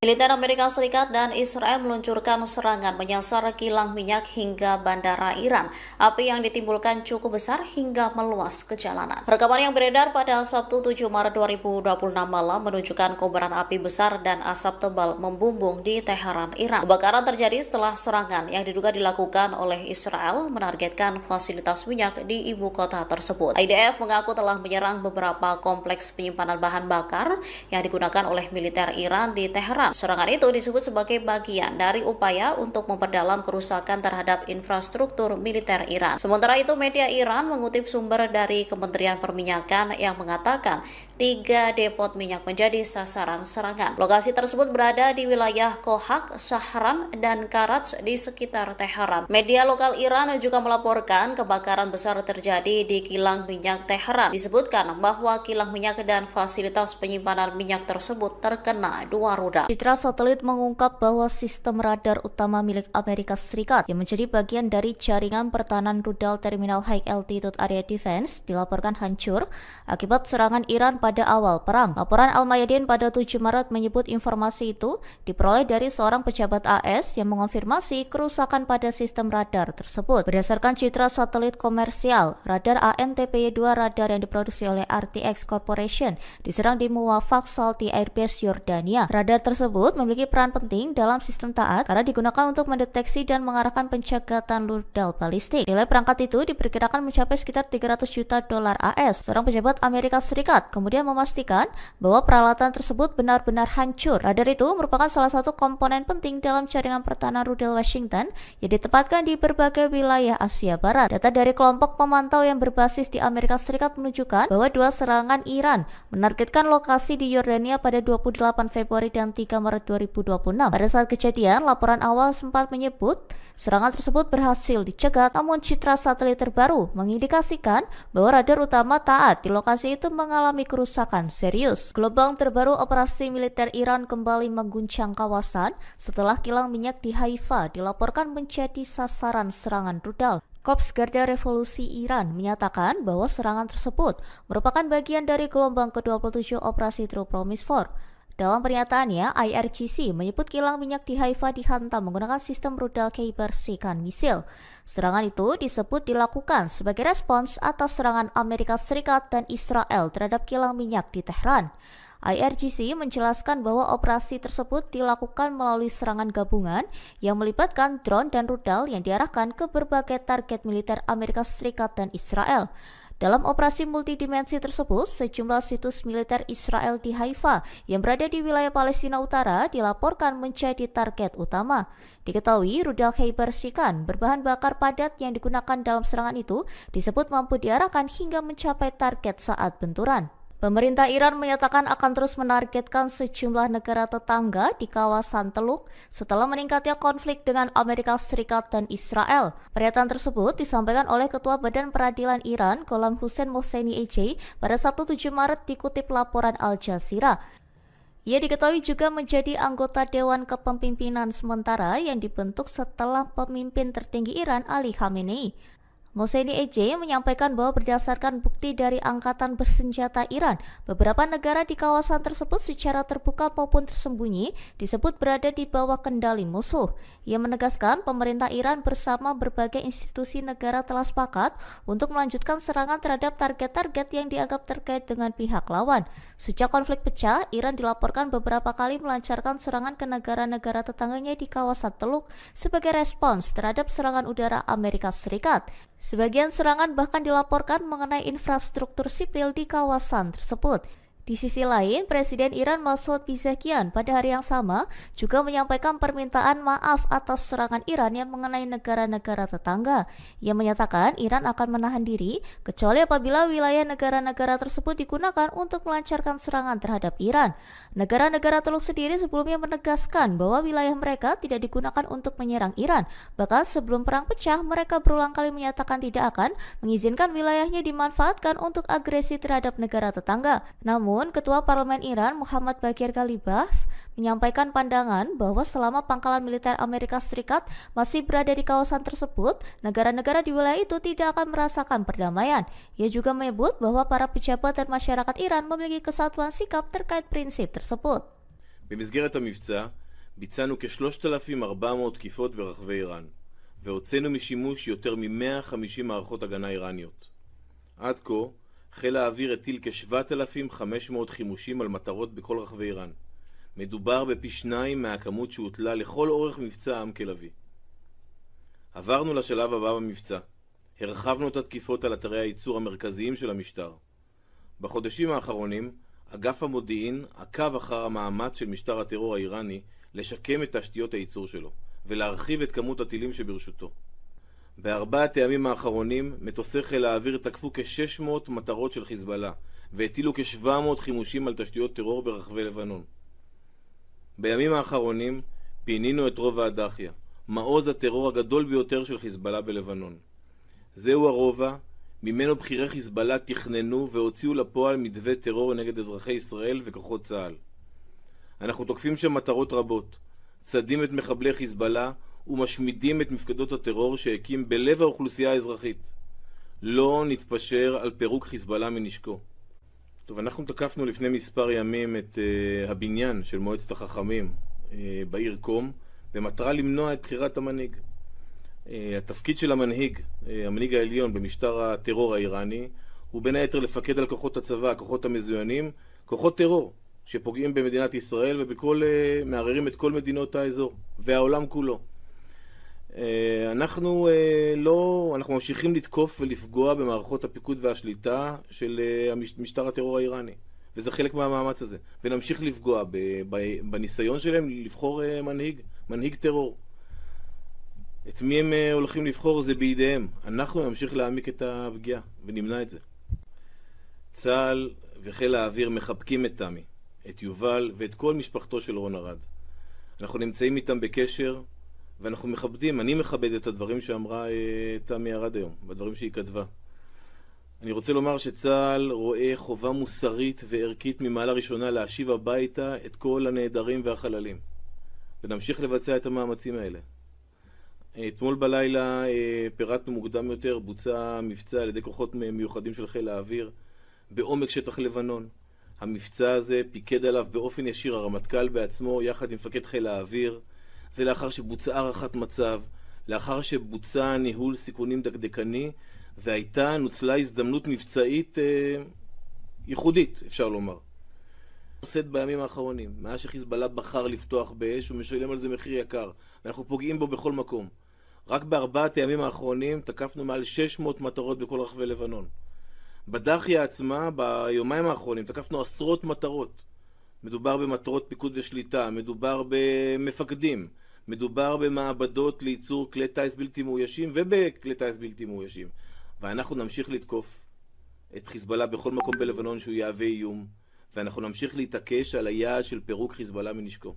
Militer Amerika Serikat dan Israel meluncurkan serangan menyasar kilang minyak hingga bandara Iran. Api yang ditimbulkan cukup besar hingga meluas ke jalanan. Rekaman yang beredar pada Sabtu 7 Maret 2026 malam menunjukkan kobaran api besar dan asap tebal membumbung di Teheran, Iran. Kebakaran terjadi setelah serangan yang diduga dilakukan oleh Israel menargetkan fasilitas minyak di ibu kota tersebut. IDF mengaku telah menyerang beberapa kompleks penyimpanan bahan bakar yang digunakan oleh militer Iran di Teheran. Serangan itu disebut sebagai bagian dari upaya untuk memperdalam kerusakan terhadap infrastruktur militer Iran. Sementara itu, media Iran mengutip sumber dari Kementerian Perminyakan yang mengatakan 3 depot minyak menjadi sasaran serangan. Lokasi tersebut berada di wilayah Kohak, Shahran, dan Karaj di sekitar Teheran. Media lokal Iran juga melaporkan kebakaran besar terjadi di kilang minyak Teheran. Disebutkan bahwa kilang minyak dan fasilitas penyimpanan minyak tersebut terkena 2 rudal. Citra satelit mengungkap bahwa sistem radar utama milik Amerika Serikat yang menjadi bagian dari jaringan pertahanan rudal Terminal High Altitude Area Defense dilaporkan hancur akibat serangan Iran pada awal perang. Laporan Al-Mayadin pada 7 Maret menyebut informasi itu diperoleh dari seorang pejabat AS yang mengonfirmasi kerusakan pada sistem radar tersebut. Berdasarkan citra satelit komersial, radar ANTPY-2 radar yang diproduksi oleh RTX Corporation diserang di Muwafaq Salti Airbase Yordania. Radar tersebut memiliki peran penting dalam sistem taat karena digunakan untuk mendeteksi dan mengarahkan pencegatan rudal balistik. Nilai perangkat itu diperkirakan mencapai sekitar 300 juta dolar AS. Seorang pejabat Amerika Serikat kemudian memastikan bahwa peralatan tersebut benar-benar hancur. Radar itu merupakan salah satu komponen penting dalam jaringan pertahanan rudal Washington yang ditempatkan di berbagai wilayah Asia Barat. Data dari kelompok pemantau yang berbasis di Amerika Serikat menunjukkan bahwa 2 serangan Iran menargetkan lokasi di Yordania pada 28 Februari dan 3 Maret 2026. Pada saat kejadian, laporan awal sempat menyebut serangan tersebut berhasil dicegat, namun citra satelit terbaru mengindikasikan bahwa radar utama taat di lokasi itu mengalami kerusakan serius. Gelombang terbaru operasi militer Iran kembali mengguncang kawasan setelah kilang minyak di Haifa dilaporkan menjadi sasaran serangan rudal. Korps Garda Revolusi Iran menyatakan bahwa serangan tersebut merupakan bagian dari gelombang ke-27 operasi True Promise 4. Dalam pernyataannya, IRGC menyebut kilang minyak di Haifa dihantam menggunakan sistem rudal Khaybar Sheikhan misil. Serangan itu disebut dilakukan sebagai respons atas serangan Amerika Serikat dan Israel terhadap kilang minyak di Tehran. IRGC menjelaskan bahwa operasi tersebut dilakukan melalui serangan gabungan yang melibatkan drone dan rudal yang diarahkan ke berbagai target militer Amerika Serikat dan Israel. Dalam operasi multidimensi tersebut, sejumlah situs militer Israel di Haifa yang berada di wilayah Palestina Utara dilaporkan menjadi target utama. Diketahui rudal Khaybar Sheikhan berbahan bakar padat yang digunakan dalam serangan itu disebut mampu diarahkan hingga mencapai target saat benturan. Pemerintah Iran menyatakan akan terus menargetkan sejumlah negara tetangga di kawasan Teluk setelah meningkatnya konflik dengan Amerika Serikat dan Israel. Pernyataan tersebut disampaikan oleh Ketua Badan Peradilan Iran, Gholam Hossein Mohseni EJ, pada Sabtu 7 Maret dikutip laporan Al Jazeera. Ia diketahui juga menjadi anggota Dewan Kepemimpinan Sementara yang dibentuk setelah pemimpin tertinggi Iran Ali Khamenei. Mohseni EJ menyampaikan bahwa berdasarkan bukti dari angkatan bersenjata Iran, beberapa negara di kawasan tersebut secara terbuka maupun tersembunyi disebut berada di bawah kendali musuh. Ia menegaskan pemerintah Iran bersama berbagai institusi negara telah sepakat untuk melanjutkan serangan terhadap target-target yang dianggap terkait dengan pihak lawan. Sejak konflik pecah, Iran dilaporkan beberapa kali melancarkan serangan ke negara-negara tetangganya di kawasan Teluk sebagai respons terhadap serangan udara Amerika Serikat. Sebagian serangan bahkan dilaporkan mengenai infrastruktur sipil di kawasan tersebut. Di sisi lain, Presiden Iran Masoud Pezeshkian pada hari yang sama juga menyampaikan permintaan maaf atas serangan Iran yang mengenai negara-negara tetangga. Ia menyatakan Iran akan menahan diri kecuali apabila wilayah negara-negara tersebut digunakan untuk melancarkan serangan terhadap Iran. Negara-negara Teluk sendiri sebelumnya menegaskan bahwa wilayah mereka tidak digunakan untuk menyerang Iran. Bahkan sebelum perang pecah, mereka berulang kali menyatakan tidak akan mengizinkan wilayahnya dimanfaatkan untuk agresi terhadap negara tetangga. Namun, Ketua Parlemen Iran Muhammad Bagher Ghalibaf menyampaikan pandangan bahwa selama pangkalan militer Amerika Serikat masih berada di kawasan tersebut, negara-negara di wilayah itu tidak akan merasakan perdamaian. Ia juga menyebut bahwa para pejabat dan masyarakat Iran memiliki kesatuan sikap terkait prinsip tersebut. במסגרת המבצע ביצענו כ-3,400 תקיפות ברחבי איראן, והוצאנו משימוש יותר מ-150 מערכות הגנה איראניות. עד כה, חיל האוויר הטיל כ-7,500 חימושים על מטרות בכל רחבי איראן. מדובר בפי 2 מהכמות שהוטלה לכל אורך מבצע עם כלבי. עברנו לשלב הבא במבצע. הרחבנו את התקיפות על אתרי הייצור המרכזיים של המשטר. בחודשים האחרונים, אגף המודיעין עקב אחר המאמץ של משטר הטרור האיראני לשקם את תשתיות הייצור שלו, ולהרחיב את כמות הטילים שברשותו. בארבעת הימים האחרונים, מטוסי חיל האוויר תקפו כ-600 מטרות של חיזבאללה, והטילו כ-700 חימושים על תשתיות טרור ברחבי לבנון. בימים האחרונים, פינינו את רובע הדחיה, מעוז הטרור הגדול ביותר של חיזבאללה בלבנון. זהו הרובע, ממנו בכירי חיזבאללה תכננו והוציאו לפועל מתווה טרור נגד אזרחי ישראל וכוחות צה"ל. אנחנו תוקפים שם מטרות רבות, צדים את מחבלי חיזבאללה ומשמידים את מפקדות הטרור שהקים בלב האוכלוסייה האזרחית. לא נתפשר על פירוק חיזבאללה מנשקו. טוב, אנחנו תקפנו לפני מספר ימים את הבניין של מועצת החכמים בעיר קום, במטרה למנוע את בחירת המנהיג. התפקיד של המנהיג העליון במשטר הטרור האיראני, הוא בין היתר לפקד על כוחות הצבא, כוחות המזוינים, כוחות טרור שפוגעים במדינת ישראל מערערים את כל מדינות האזור והעולם כולו. אנחנו ממשיכים לתקוף ולפגוע במערכות הפיקוד והשליטה של משטר הטרור האיראני, וזה חלק מהמאמץ הזה, ונמשיך לפגוע בניסיון שלהם לבחור מנהיג טרור. את מי הם הולכים לבחור זה בידיהם. אנחנו נמשיך להעמיק את הפגיעה ונמנע את זה. צה"ל וחיל האוויר מחבקים את תמי, את יובל ואת כל משפחתו של רון ארד. אנחנו נמצאים איתם בקשר ואנחנו מכבדים, אני מכבד את הדברים שאמרה תמי ארד היום, בדברים שהיא כתבה. אני רוצה לומר שצה"ל רואה חובה מוסרית וערכית ממעלה ראשונה להשיב הביתה את כל הנעדרים והחללים, ונמשיך לבצע את המאמצים האלה. אתמול בלילה פירטנו מוקדם יותר, בוצע מבצע על ידי כוחות מיוחדים של חיל האוויר בעומק שטח לבנון. המבצע הזה פיקד עליו באופן ישיר הרמטכ"ל בעצמו יחד עם מפקד חיל האוויר. זה לאחר שבוצעה הערכת מצב, לאחר שבוצע ניהול סיכונים דקדקני, נוצלה הזדמנות מבצעית ייחודית, אפשר לומר. סט בימים האחרונים, מאז שחיזבאללה בחר לפתוח באש, הוא משלם על זה מחיר יקר, ואנחנו פוגעים בו בכל מקום. רק בארבעת הימים האחרונים תקפנו מעל 600 מטרות בכל רחבי לבנון. בדחיה עצמה, ביומיים האחרונים, תקפנו עשרות מטרות. מדובר במטרות פיקוד ושליטה, מדובר במפקדים, מדובר במעבדות לייצור כלי טייס בלתי מאוישים ובכלי טייס בלתי מאוישים. ואנחנו נמשיך לתקוף את חיזבאללה בכל מקום בלבנון שהוא יהווה איום, ואנחנו נמשיך להתעקש על היעד של פירוק חיזבאללה מנשקו,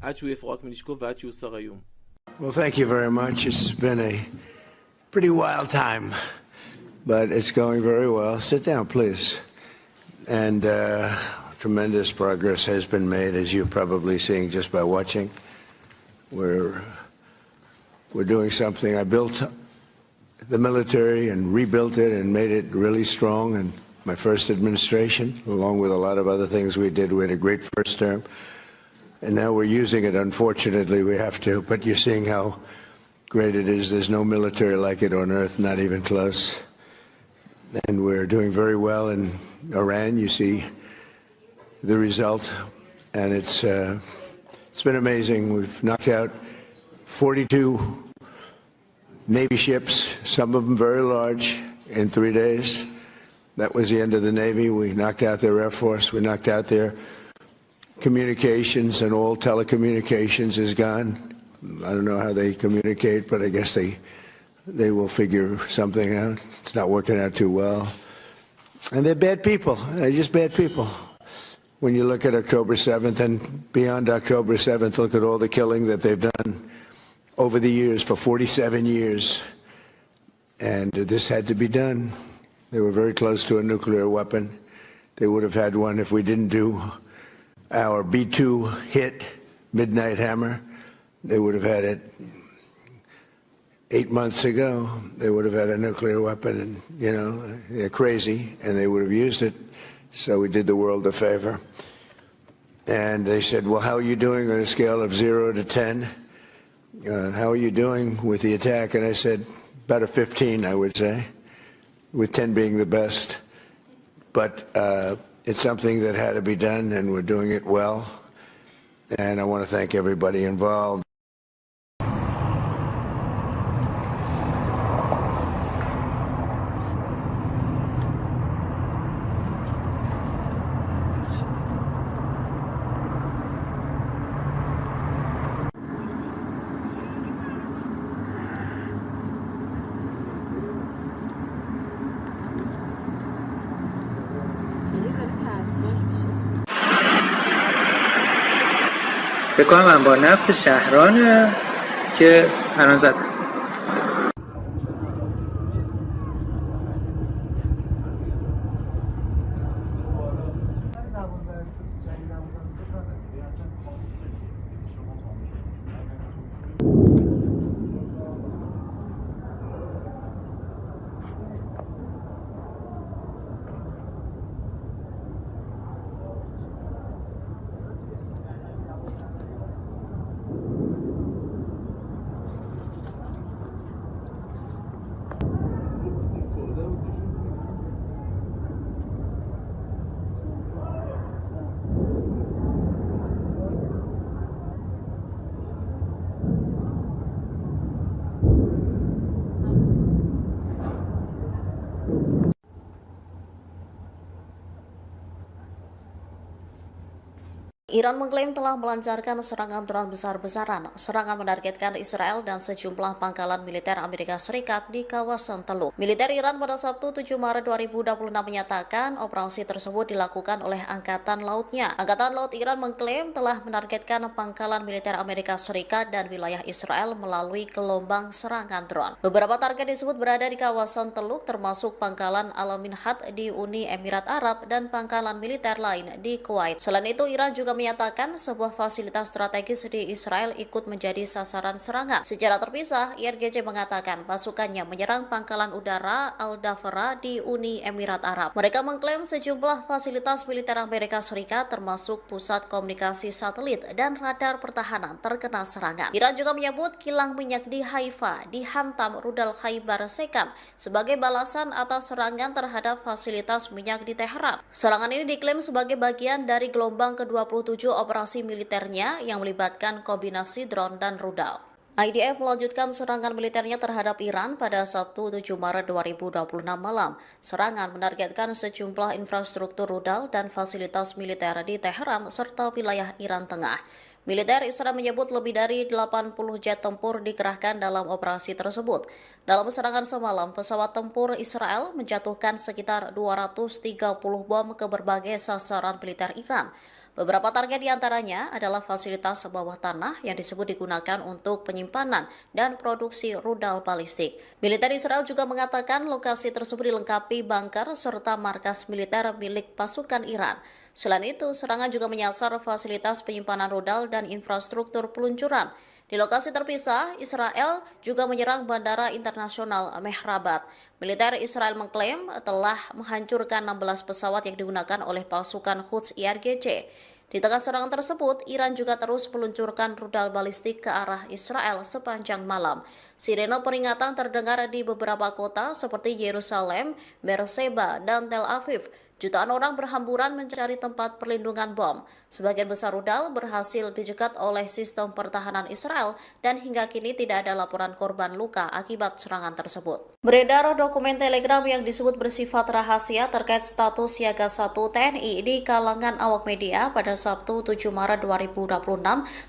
עד שהוא יפורק מנשקו ועד שהוא שר איום. Well, thank you very much. It's been a pretty wild time, but it's going very well. Sit down, please. And tremendous progress has been made, as you're probably seeing just by watching. We're doing something. I built the military and rebuilt it and made it really strong in my first administration, along with a lot of other things we did. We had a great first term. And now we're using it. Unfortunately, we have to. But you're seeing how great it is. There's no military like it on earth, not even close. And we're doing very well in Iran. You see the result. And it's been amazing. We've knocked out 42 Navy ships, some of them very large, in 3 days. That was the end of the Navy. We knocked out their Air Force. We knocked out their communications, and all telecommunications is gone. I don't know how they communicate, but I guess they will figure something out. It's not working out too well. And they're bad people. They're just bad people. When you look at October 7th and beyond October 7th, look at all the killing that they've done over the years, for 47 years. And this had to be done. They were very close to a nuclear weapon. They would have had one if we didn't do our B-2 hit, Midnight Hammer. They would have had it 8 months ago. They would have had a nuclear weapon, and, you know, they're crazy, and they would have used it. So we did the world a favor. And they said, well, how are you doing on a scale of 0 to 10? How are you doing with the attack? And I said, about a 15, I would say, with 10 being the best. But it's something that had to be done, and we're doing it well. And I want to thank everybody involved. فکر کنم انبار نفت شهرانه که الان زدن. Iran mengklaim telah melancarkan serangan drone besar-besaran. Serangan menargetkan Israel dan sejumlah pangkalan militer Amerika Serikat di kawasan Teluk. Militer Iran pada Sabtu 7 Maret 2026 menyatakan operasi tersebut dilakukan oleh Angkatan Lautnya. Angkatan Laut Iran mengklaim telah menargetkan pangkalan militer Amerika Serikat dan wilayah Israel melalui gelombang serangan drone. Beberapa target disebut berada di kawasan Teluk, termasuk pangkalan Al-Minhad di Uni Emirat Arab dan pangkalan militer lain di Kuwait. Selain itu, Iran juga menyatakan sebuah fasilitas strategis di Israel ikut menjadi sasaran serangan. Secara terpisah, IRGC mengatakan pasukannya menyerang pangkalan udara Al-Dafra di Uni Emirat Arab. Mereka mengklaim sejumlah fasilitas militer Amerika Serikat termasuk pusat komunikasi satelit dan radar pertahanan terkena serangan. Iran juga menyebut kilang minyak di Haifa dihantam rudal Khaibar Sekam sebagai balasan atas serangan terhadap fasilitas minyak di Teheran. Serangan ini diklaim sebagai bagian dari gelombang ke-27 operasi militernya yang melibatkan kombinasi drone dan rudal. IDF melanjutkan serangan militernya terhadap Iran pada Sabtu 7 Maret 2026 malam. Serangan menargetkan sejumlah infrastruktur rudal dan fasilitas militer di Teheran serta wilayah Iran Tengah. Militer Israel menyebut lebih dari 80 jet tempur dikerahkan dalam operasi tersebut. Dalam serangan semalam, pesawat tempur Israel menjatuhkan sekitar 230 bom ke berbagai sasaran militer Iran. Beberapa target diantaranya adalah fasilitas bawah tanah yang disebut digunakan untuk penyimpanan dan produksi rudal balistik. Militer Israel juga mengatakan lokasi tersebut dilengkapi bunker serta markas militer milik pasukan Iran. Selain itu, serangan juga menyasar fasilitas penyimpanan rudal dan infrastruktur peluncuran. Di lokasi terpisah, Israel juga menyerang Bandara Internasional Mehrabat. Militer Israel mengklaim telah menghancurkan 16 pesawat yang digunakan oleh pasukan Quds IRGC. Di tengah serangan tersebut, Iran juga terus meluncurkan rudal balistik ke arah Israel sepanjang malam. Sirene peringatan terdengar di beberapa kota seperti Yerusalem, Beersheba, dan Tel Aviv. Jutaan orang berhamburan mencari tempat perlindungan bom. Sebagian besar rudal berhasil dijegat oleh sistem pertahanan Israel dan hingga kini tidak ada laporan korban luka akibat serangan tersebut. Beredar dokumen telegram yang disebut bersifat rahasia terkait status siaga 1 TNI di kalangan awak media pada Sabtu 7 Maret 2026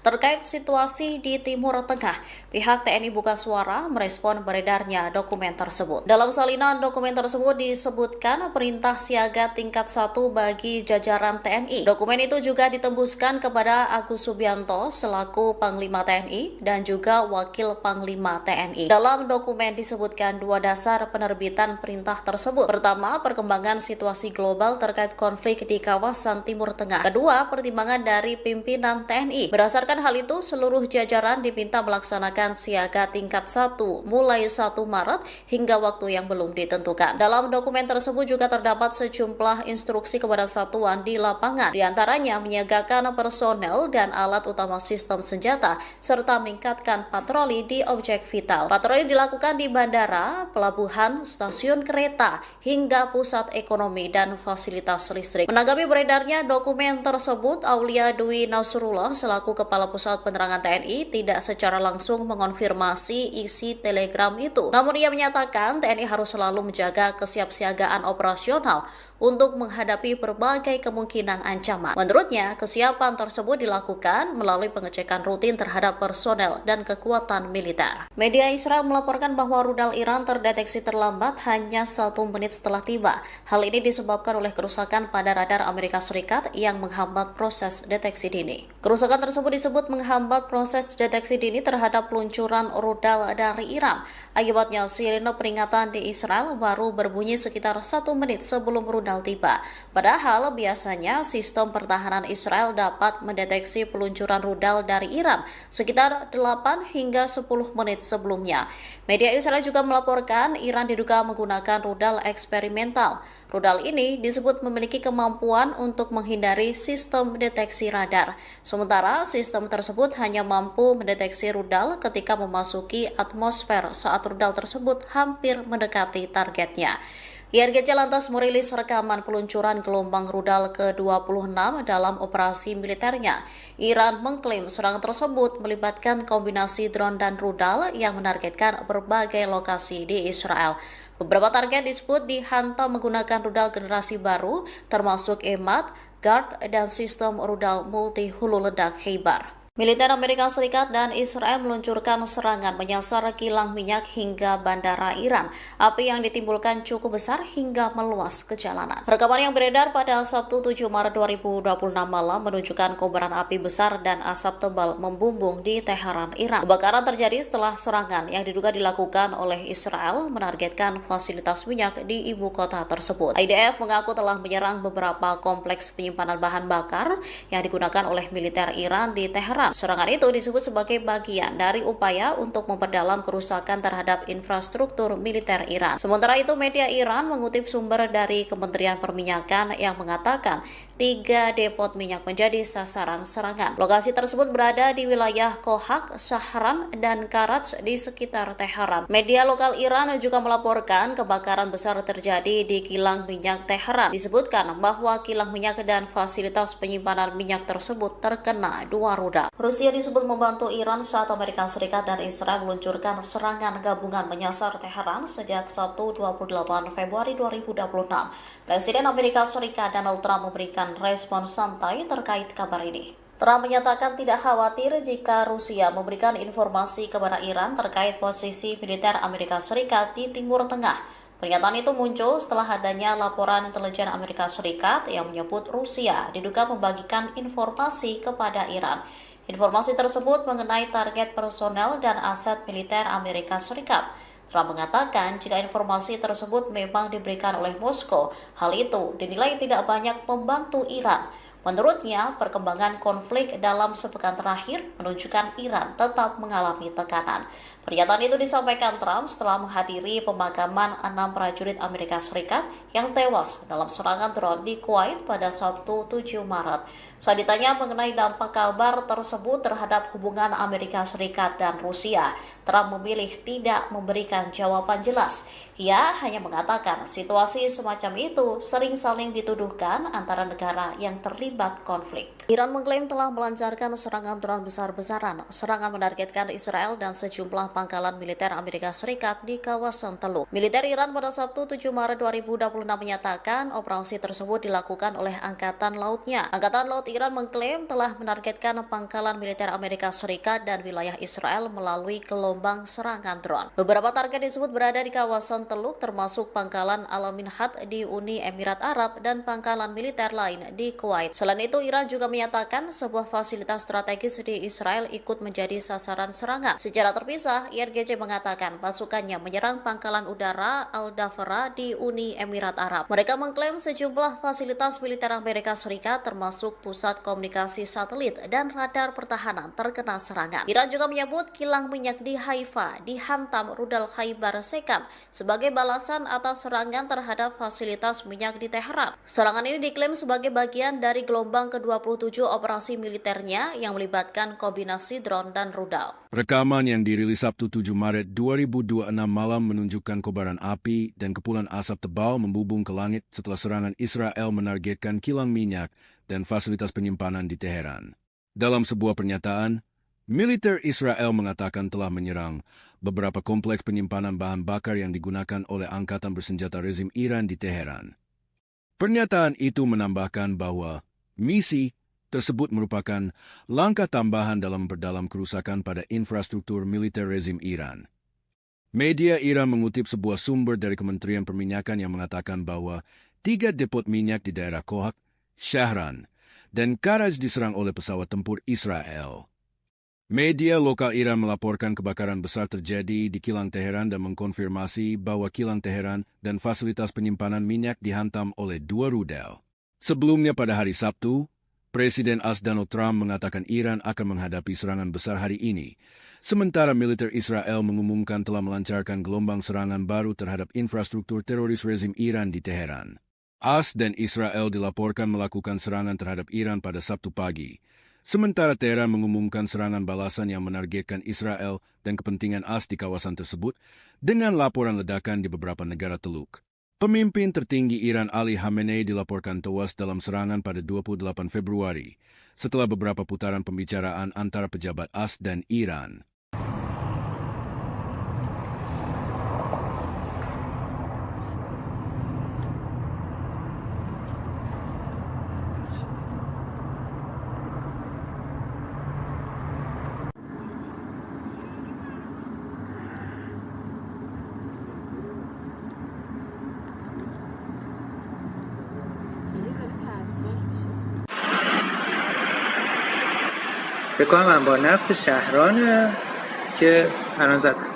terkait situasi di Timur Tengah. Pihak TNI Buka Suara merespon beredarnya dokumen tersebut. Dalam salinan dokumen tersebut disebutkan perintah siaga tingkat 1 bagi jajaran TNI. Dokumen itu juga ditembuskan kepada Agus Subianto selaku Panglima TNI dan juga Wakil Panglima TNI. Dalam dokumen disebutkan dua dasar penerbitan perintah tersebut. Pertama, perkembangan situasi global terkait konflik di kawasan Timur Tengah. Kedua, pertimbangan dari pimpinan TNI. Berdasarkan hal itu, seluruh jajaran diminta melaksanakan siaga tingkat 1 mulai 1 Maret hingga waktu yang belum ditentukan. Dalam dokumen tersebut juga terdapat sejumlah sejumlah instruksi kepada satuan di lapangan, diantaranya menyiagakan personel dan alat utama sistem senjata, serta meningkatkan patroli di objek vital. Patroli dilakukan di bandara, pelabuhan, stasiun kereta, hingga pusat ekonomi dan fasilitas listrik. Menanggapi beredarnya dokumen tersebut, Aulia Dwi Nasrullah selaku Kepala Pusat Penerangan TNI tidak secara langsung mengonfirmasi isi telegram itu. Namun ia menyatakan TNI harus selalu menjaga kesiapsiagaan operasional untuk menghadapi berbagai kemungkinan ancaman. Menurutnya, kesiapan tersebut dilakukan melalui pengecekan rutin terhadap personel dan kekuatan militer. Media Israel melaporkan bahwa rudal Iran terdeteksi terlambat hanya 1 menit setelah tiba. Hal ini disebabkan oleh kerusakan pada radar Amerika Serikat yang menghambat proses deteksi dini. Kerusakan tersebut disebut menghambat proses deteksi dini terhadap peluncuran rudal dari Iran. Akibatnya, sirene peringatan di Israel baru berbunyi sekitar 1 menit sebelum rudal tiba. Padahal biasanya sistem pertahanan Israel dapat mendeteksi peluncuran rudal dari Iran sekitar 8 hingga 10 menit sebelumnya. Media Israel juga melaporkan Iran diduga menggunakan rudal eksperimental. Rudal ini disebut memiliki kemampuan untuk menghindari sistem deteksi radar. Sementara sistem tersebut hanya mampu mendeteksi rudal ketika memasuki atmosfer saat rudal tersebut hampir mendekati targetnya. IRGC lantas merilis rekaman peluncuran gelombang rudal ke-26 dalam operasi militernya. Iran mengklaim serangan tersebut melibatkan kombinasi drone dan rudal yang menargetkan berbagai lokasi di Israel. Beberapa target disebut dihantam menggunakan rudal generasi baru, termasuk EMAD, GARD, dan sistem rudal multi-hulu ledak Khaybar. Militer Amerika Serikat dan Israel meluncurkan serangan menyasar kilang minyak hingga bandara Iran. Api yang ditimbulkan cukup besar hingga meluas ke jalanan. Rekaman yang beredar pada Sabtu 7 Maret 2026 malam menunjukkan kobaran api besar dan asap tebal membumbung di Teheran, Iran. Kebakaran terjadi setelah serangan yang diduga dilakukan oleh Israel menargetkan fasilitas minyak di ibu kota tersebut. IDF mengaku telah menyerang beberapa kompleks penyimpanan bahan bakar yang digunakan oleh militer Iran di Teheran. Serangan itu disebut sebagai bagian dari upaya untuk memperdalam kerusakan terhadap infrastruktur militer Iran. Sementara itu, media Iran mengutip sumber dari Kementerian Perminyakan yang mengatakan 3 depot minyak menjadi sasaran serangan. Lokasi tersebut berada di wilayah Kohak, Shahran, dan Karaj di sekitar Teheran. Media lokal Iran juga melaporkan kebakaran besar terjadi di kilang minyak Teheran. Disebutkan bahwa kilang minyak dan fasilitas penyimpanan minyak tersebut terkena 2 rudal. Rusia disebut membantu Iran saat Amerika Serikat dan Israel meluncurkan serangan gabungan menyasar Teheran sejak Sabtu 28 Februari 2026. Presiden Amerika Serikat Donald Trump memberikan respon santai terkait kabar ini. Trump menyatakan tidak khawatir jika Rusia memberikan informasi kepada Iran terkait posisi militer Amerika Serikat di Timur Tengah. Pernyataan itu muncul setelah adanya laporan intelijen Amerika Serikat yang menyebut Rusia diduga membagikan informasi kepada Iran. Informasi tersebut mengenai target personel dan aset militer Amerika Serikat. Trump mengatakan jika informasi tersebut memang diberikan oleh Moskow, hal itu dinilai tidak banyak membantu Iran. Menurutnya, perkembangan konflik dalam sepekan terakhir menunjukkan Iran tetap mengalami tekanan. Pernyataan itu disampaikan Trump setelah menghadiri pemakaman 6 prajurit Amerika Serikat yang tewas dalam serangan drone di Kuwait pada Sabtu 7 Maret. Saat ditanya mengenai dampak kabar tersebut terhadap hubungan Amerika Serikat dan Rusia, Trump memilih tidak memberikan jawaban jelas. Ia hanya mengatakan situasi semacam itu sering saling dituduhkan antara negara yang terlibat konflik. Iran mengklaim telah melancarkan serangan drone besar-besaran. Serangan menargetkan Israel dan sejumlah pangkalan militer Amerika Serikat di kawasan Teluk. Militer Iran pada Sabtu 7 Maret 2026 menyatakan operasi tersebut dilakukan oleh Angkatan Lautnya. Angkatan Laut Iran mengklaim telah menargetkan pangkalan militer Amerika Serikat dan wilayah Israel melalui gelombang serangan drone. Beberapa target disebut berada di kawasan Teluk, termasuk pangkalan Al-Minhad di Uni Emirat Arab dan pangkalan militer lain di Kuwait. Selain itu, Iran juga menyatakan sebuah fasilitas strategis di Israel ikut menjadi sasaran serangan. Secara terpisah, IRGC mengatakan pasukannya menyerang pangkalan udara Al-Dafra di Uni Emirat Arab. Mereka mengklaim sejumlah fasilitas militer Amerika Serikat termasuk pusat pusat komunikasi satelit dan radar pertahanan terkena serangan. Iran juga menyebut kilang minyak di Haifa dihantam rudal Khaibar Sekam sebagai balasan atas serangan terhadap fasilitas minyak di Teheran. Serangan ini diklaim sebagai bagian dari gelombang ke-27 operasi militernya yang melibatkan kombinasi drone dan rudal. Rekaman yang dirilis Sabtu 7 Maret 2026 malam menunjukkan kobaran api dan kepulan asap tebal membubung ke langit setelah serangan Israel menargetkan kilang minyak dan fasilitas penyimpanan di Teheran. Dalam sebuah pernyataan, militer Israel mengatakan telah menyerang beberapa kompleks penyimpanan bahan bakar yang digunakan oleh angkatan bersenjata rezim Iran di Teheran. Pernyataan itu menambahkan bahwa misi tersebut merupakan langkah tambahan dalam memperdalam kerusakan pada infrastruktur militer rezim Iran. Media Iran mengutip sebuah sumber dari Kementerian Perminyakan yang mengatakan bahwa 3 depot minyak di daerah Kohak, Shahran, dan Karaj diserang oleh pesawat tempur Israel. Media lokal Iran melaporkan kebakaran besar terjadi di kilang Teheran dan mengkonfirmasi bahwa kilang Teheran dan fasilitas penyimpanan minyak dihantam oleh 2 rudal. Sebelumnya pada hari Sabtu, Presiden Donald Trump mengatakan Iran akan menghadapi serangan besar hari ini, sementara militer Israel mengumumkan telah melancarkan gelombang serangan baru terhadap infrastruktur teroris rezim Iran di Teheran. AS dan Israel dilaporkan melakukan serangan terhadap Iran pada Sabtu pagi, sementara Teheran mengumumkan serangan balasan yang menargetkan Israel dan kepentingan AS di kawasan tersebut dengan laporan ledakan di beberapa negara Teluk. Pemimpin tertinggi Iran Ali Khamenei dilaporkan tewas dalam serangan pada 28 Februari, setelah beberapa putaran pembicaraan antara pejabat AS dan Iran. فکر کنم انبار نفت شهرانه که الان زدن.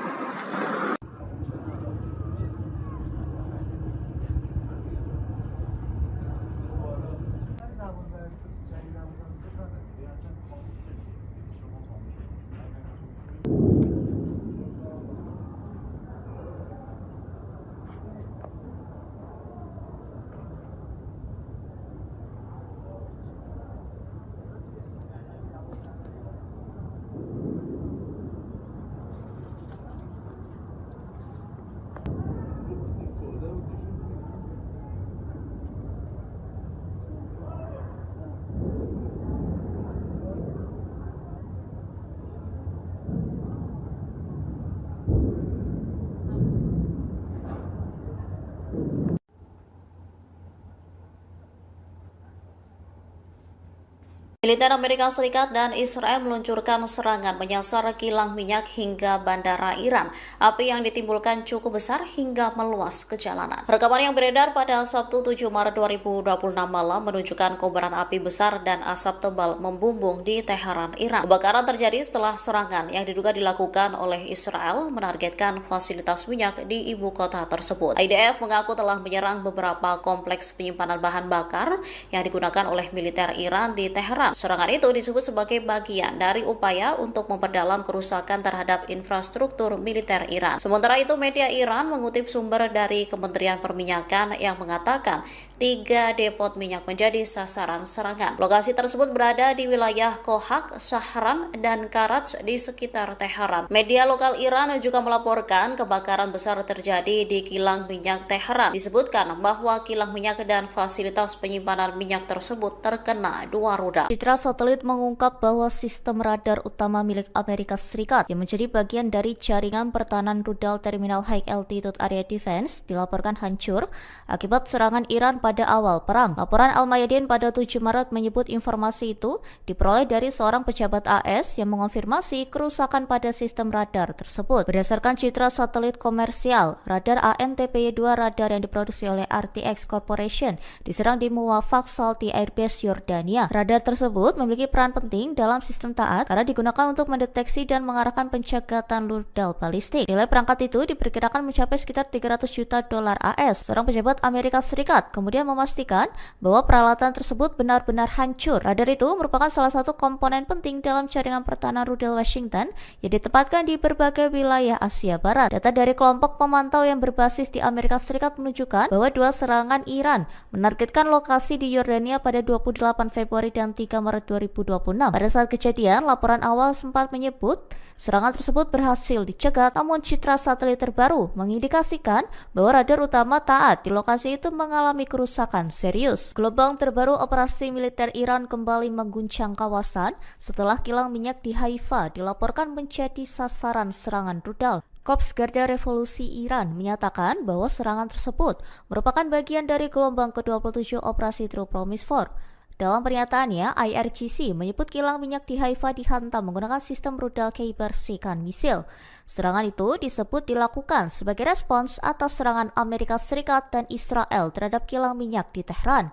Militer Amerika Serikat dan Israel meluncurkan serangan menyasar kilang minyak hingga bandara Iran. Api yang ditimbulkan cukup besar hingga meluas ke jalanan. Rekaman yang beredar pada Sabtu 7 Maret 2026 malam menunjukkan kobaran api besar dan asap tebal membumbung di Teheran, Iran. Kebakaran terjadi setelah serangan yang diduga dilakukan oleh Israel menargetkan fasilitas minyak di ibu kota tersebut. IDF mengaku telah menyerang beberapa kompleks penyimpanan bahan bakar yang digunakan oleh militer Iran di Teheran. Serangan itu disebut sebagai bagian dari upaya untuk memperdalam kerusakan terhadap infrastruktur militer Iran. Sementara itu, media Iran mengutip sumber dari Kementerian Perminyakan yang mengatakan 3 depot minyak menjadi sasaran serangan. Lokasi tersebut berada di wilayah Kohak, Shahran, dan Karaj di sekitar Teheran. Media lokal Iran juga melaporkan kebakaran besar terjadi di kilang minyak Teheran. Disebutkan bahwa kilang minyak dan fasilitas penyimpanan minyak tersebut terkena 2 rudal. Citra satelit mengungkap bahwa sistem radar utama milik Amerika Serikat yang menjadi bagian dari jaringan pertahanan rudal Terminal High Altitude Area Defense dilaporkan hancur akibat serangan Iran pada awal perang. Laporan Al-Mayadin pada 7 Maret menyebut informasi itu diperoleh dari seorang pejabat AS yang mengonfirmasi kerusakan pada sistem radar tersebut. Berdasarkan citra satelit komersial, radar ANTPY-2 radar yang diproduksi oleh RTX Corporation diserang di Muwafaq Salti Airbase Yordania. Radar tersebut tersebut memiliki peran penting dalam sistem taat karena digunakan untuk mendeteksi dan mengarahkan pencegatan rudal balistik. Nilai perangkat itu diperkirakan mencapai sekitar 300 juta dolar AS. Seorang pejabat Amerika Serikat kemudian memastikan bahwa peralatan tersebut benar-benar hancur. Radar itu merupakan salah satu komponen penting dalam jaringan pertahanan rudal Washington yang ditempatkan di berbagai wilayah Asia Barat. Data dari kelompok pemantau yang berbasis di Amerika Serikat menunjukkan bahwa 2 serangan Iran menargetkan lokasi di Yordania pada 28 Februari dan 3 Maret 2026. Pada saat kejadian, laporan awal sempat menyebut serangan tersebut berhasil dicegat, namun citra satelit terbaru mengindikasikan bahwa radar utama taat di lokasi itu mengalami kerusakan serius. Gelombang terbaru operasi militer Iran kembali mengguncang kawasan setelah kilang minyak di Haifa dilaporkan menjadi sasaran serangan rudal. Korps Garda Revolusi Iran menyatakan bahwa serangan tersebut merupakan bagian dari gelombang ke-27 Operasi True Promise 4. Dalam pernyataannya, IRGC menyebut kilang minyak di Haifa dihantam menggunakan sistem rudal Khaybar Shikan misil. Serangan itu disebut dilakukan sebagai respons atas serangan Amerika Serikat dan Israel terhadap kilang minyak di Tehran.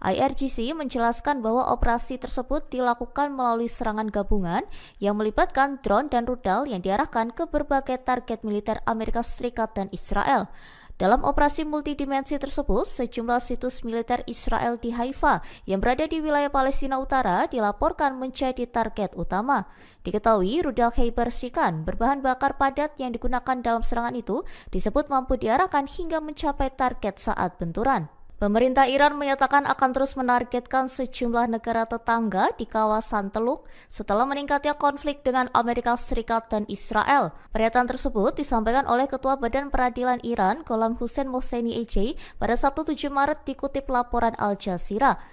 IRGC menjelaskan bahwa operasi tersebut dilakukan melalui serangan gabungan yang melibatkan drone dan rudal yang diarahkan ke berbagai target militer Amerika Serikat dan Israel. Dalam operasi multidimensi tersebut, sejumlah situs militer Israel di Haifa yang berada di wilayah Palestina Utara dilaporkan menjadi target utama. Diketahui rudal Khaybar Shikan berbahan bakar padat yang digunakan dalam serangan itu disebut mampu diarahkan hingga mencapai target saat benturan. Pemerintah Iran menyatakan akan terus menargetkan sejumlah negara tetangga di kawasan Teluk setelah meningkatnya konflik dengan Amerika Serikat dan Israel. Pernyataan tersebut disampaikan oleh Ketua Badan Peradilan Iran, Gholam Hussein Mohseni Ejei, pada Sabtu 7 Maret dikutip laporan Al Jazeera.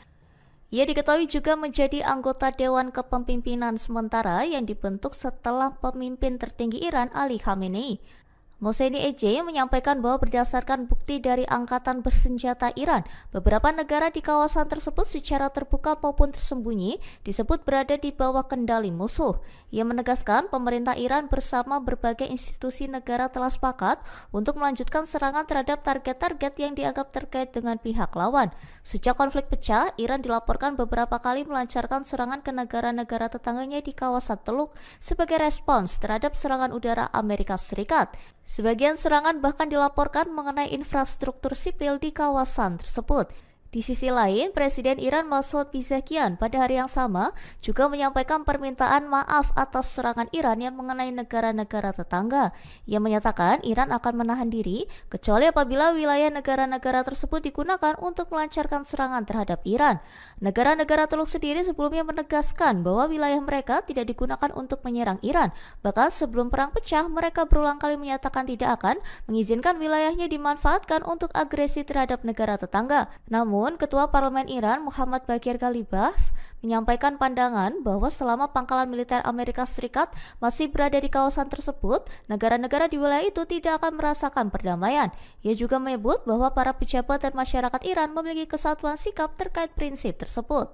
Ia diketahui juga menjadi anggota Dewan Kepemimpinan Sementara yang dibentuk setelah pemimpin tertinggi Iran Ali Khamenei. Mohseni Ejei menyampaikan bahwa berdasarkan bukti dari Angkatan Bersenjata Iran, beberapa negara di kawasan tersebut secara terbuka maupun tersembunyi disebut berada di bawah kendali musuh. Ia menegaskan pemerintah Iran bersama berbagai institusi negara telah sepakat untuk melanjutkan serangan terhadap target-target yang dianggap terkait dengan pihak lawan. Sejak konflik pecah, Iran dilaporkan beberapa kali melancarkan serangan ke negara-negara tetangganya di kawasan Teluk sebagai respons terhadap serangan udara Amerika Serikat. Sebagian serangan bahkan dilaporkan mengenai infrastruktur sipil di kawasan tersebut. Di sisi lain, Presiden Iran Masoud Pezeshkian pada hari yang sama juga menyampaikan permintaan maaf atas serangan Iran yang mengenai negara-negara tetangga. Ia menyatakan Iran akan menahan diri kecuali apabila wilayah negara-negara tersebut digunakan untuk melancarkan serangan terhadap Iran. Negara-negara Teluk sendiri sebelumnya menegaskan bahwa wilayah mereka tidak digunakan untuk menyerang Iran. Bahkan sebelum perang pecah, mereka berulang kali menyatakan tidak akan mengizinkan wilayahnya dimanfaatkan untuk agresi terhadap negara tetangga. Namun, Ketua Parlemen Iran Muhammad Bagir Ghalibaf menyampaikan pandangan bahwa selama pangkalan militer Amerika Serikat masih berada di kawasan tersebut, negara-negara di wilayah itu tidak akan merasakan perdamaian. Ia juga menyebut bahwa para pejabat dan masyarakat Iran memiliki kesatuan sikap terkait prinsip tersebut.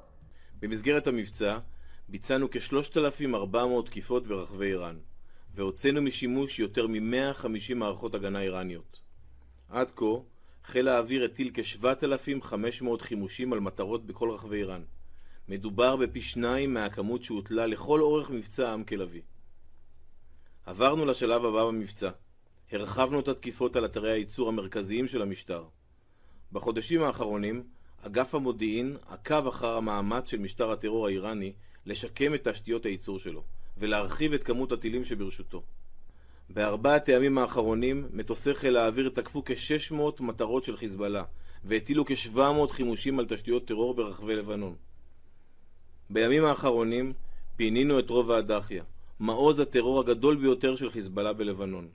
במסגרת המבצע ביצענו כ-3,400 תקיפות ברחבי איראן, והוצאנו משימוש יותר מ-150 מערכות הגנה איראניות. עד כה חיל האוויר הטיל כ-7,500 חימושים על מטרות בכל רחבי איראן. מדובר בפי 2 מהכמות שהוטלה לכל אורך מבצע עם כלבי. עברנו לשלב הבא במבצע. הרחבנו את התקיפות על אתרי הייצור המרכזיים של המשטר. בחודשים האחרונים, אגף המודיעין עקב אחר המאמץ של משטר הטרור האיראני לשקם את תשתיות הייצור שלו, ולהרחיב את כמות הטילים שברשותו. בארבעת הימים האחרונים מטוסי חיל האוויר תקפו כ-600 מטרות של חיזבאללה והטילו כ-700 חימושים על תשתיות טרור ברחבי לבנון. בימים האחרונים פינינו את רובע הדחיה, מעוז הטרור הגדול ביותר של חיזבאללה בלבנון.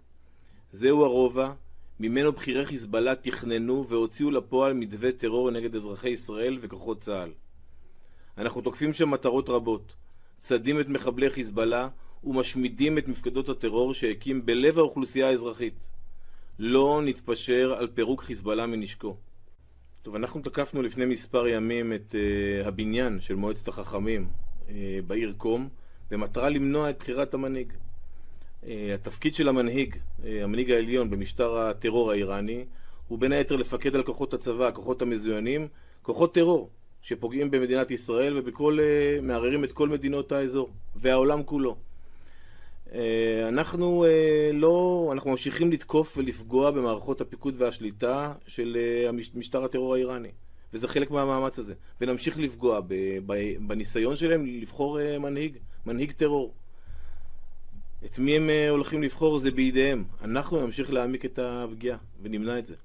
זהו הרובע ממנו בכירי חיזבאללה תכננו והוציאו לפועל מתווה טרור נגד אזרחי ישראל וכוחות צה"ל. אנחנו תוקפים שם מטרות רבות, צדים את מחבלי חיזבאללה ומשמידים את מפקדות הטרור שהקים בלב האוכלוסייה האזרחית. לא נתפשר על פירוק חיזבאללה מנשקו. טוב, אנחנו תקפנו לפני מספר ימים את הבניין של מועצת החכמים בעיר קום, במטרה למנוע את בחירת המנהיג. התפקיד של המנהיג העליון במשטר הטרור האיראני, הוא בין היתר לפקד על כוחות הצבא, כוחות המזוינים, כוחות טרור, שפוגעים במדינת ישראל מערערים את כל מדינות האזור והעולם כולו. אנחנו ממשיכים לתקוף ולפגוע במערכות הפיקוד והשליטה של משטר הטרור האיראני, וזה חלק מהמאמץ הזה, ונמשיך לפגוע בניסיון שלהם לבחור מנהיג טרור. את מי הם הולכים לבחור זה בידיהם. אנחנו נמשיך להעמיק את הפגיעה ונמנע את זה.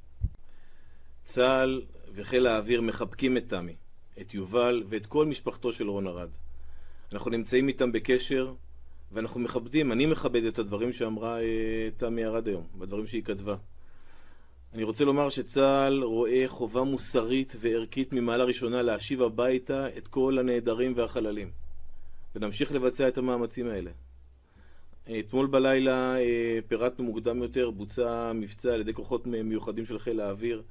צה"ל וחיל האוויר מחבקים את תמי, את יובל ואת כל משפחתו של רון ארד. אנחנו נמצאים איתם בקשר ואנחנו מכבדים, אני מכבד את הדברים שאמרה תמי ארד היום, בדברים שהיא כתבה. אני רוצה לומר שצה"ל רואה חובה מוסרית וערכית ממעלה ראשונה להשיב הביתה את כל הנעדרים והחללים, ונמשיך לבצע את המאמצים האלה. אתמול בלילה פירטנו מוקדם יותר, בוצע מבצע על ידי כוחות מיוחדים של חיל האוויר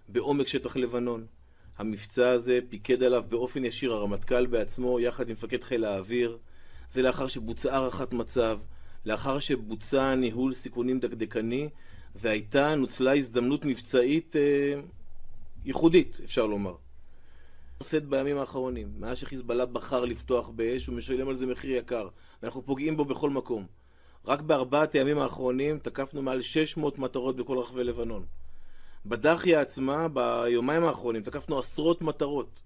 בעומק שטח לבנון. המבצע הזה פיקד עליו באופן ישיר הרמטכ"ל בעצמו יחד עם מפקד חיל האוויר. זה לאחר שבוצעה הערכת מצב, לאחר שבוצע ניהול סיכונים דקדקני, נוצלה הזדמנות מבצעית ייחודית, אפשר לומר. סד בימים האחרונים, מאז שחיזבאללה בחר לפתוח באש, הוא משלם על זה מחיר יקר. אנחנו פוגעים בו בכל מקום. רק בארבעת הימים האחרונים תקפנו מעל 600 מטרות בכל רחבי לבנון. בדחיה עצמה, ביומיים האחרונים, תקפנו עשרות מטרות.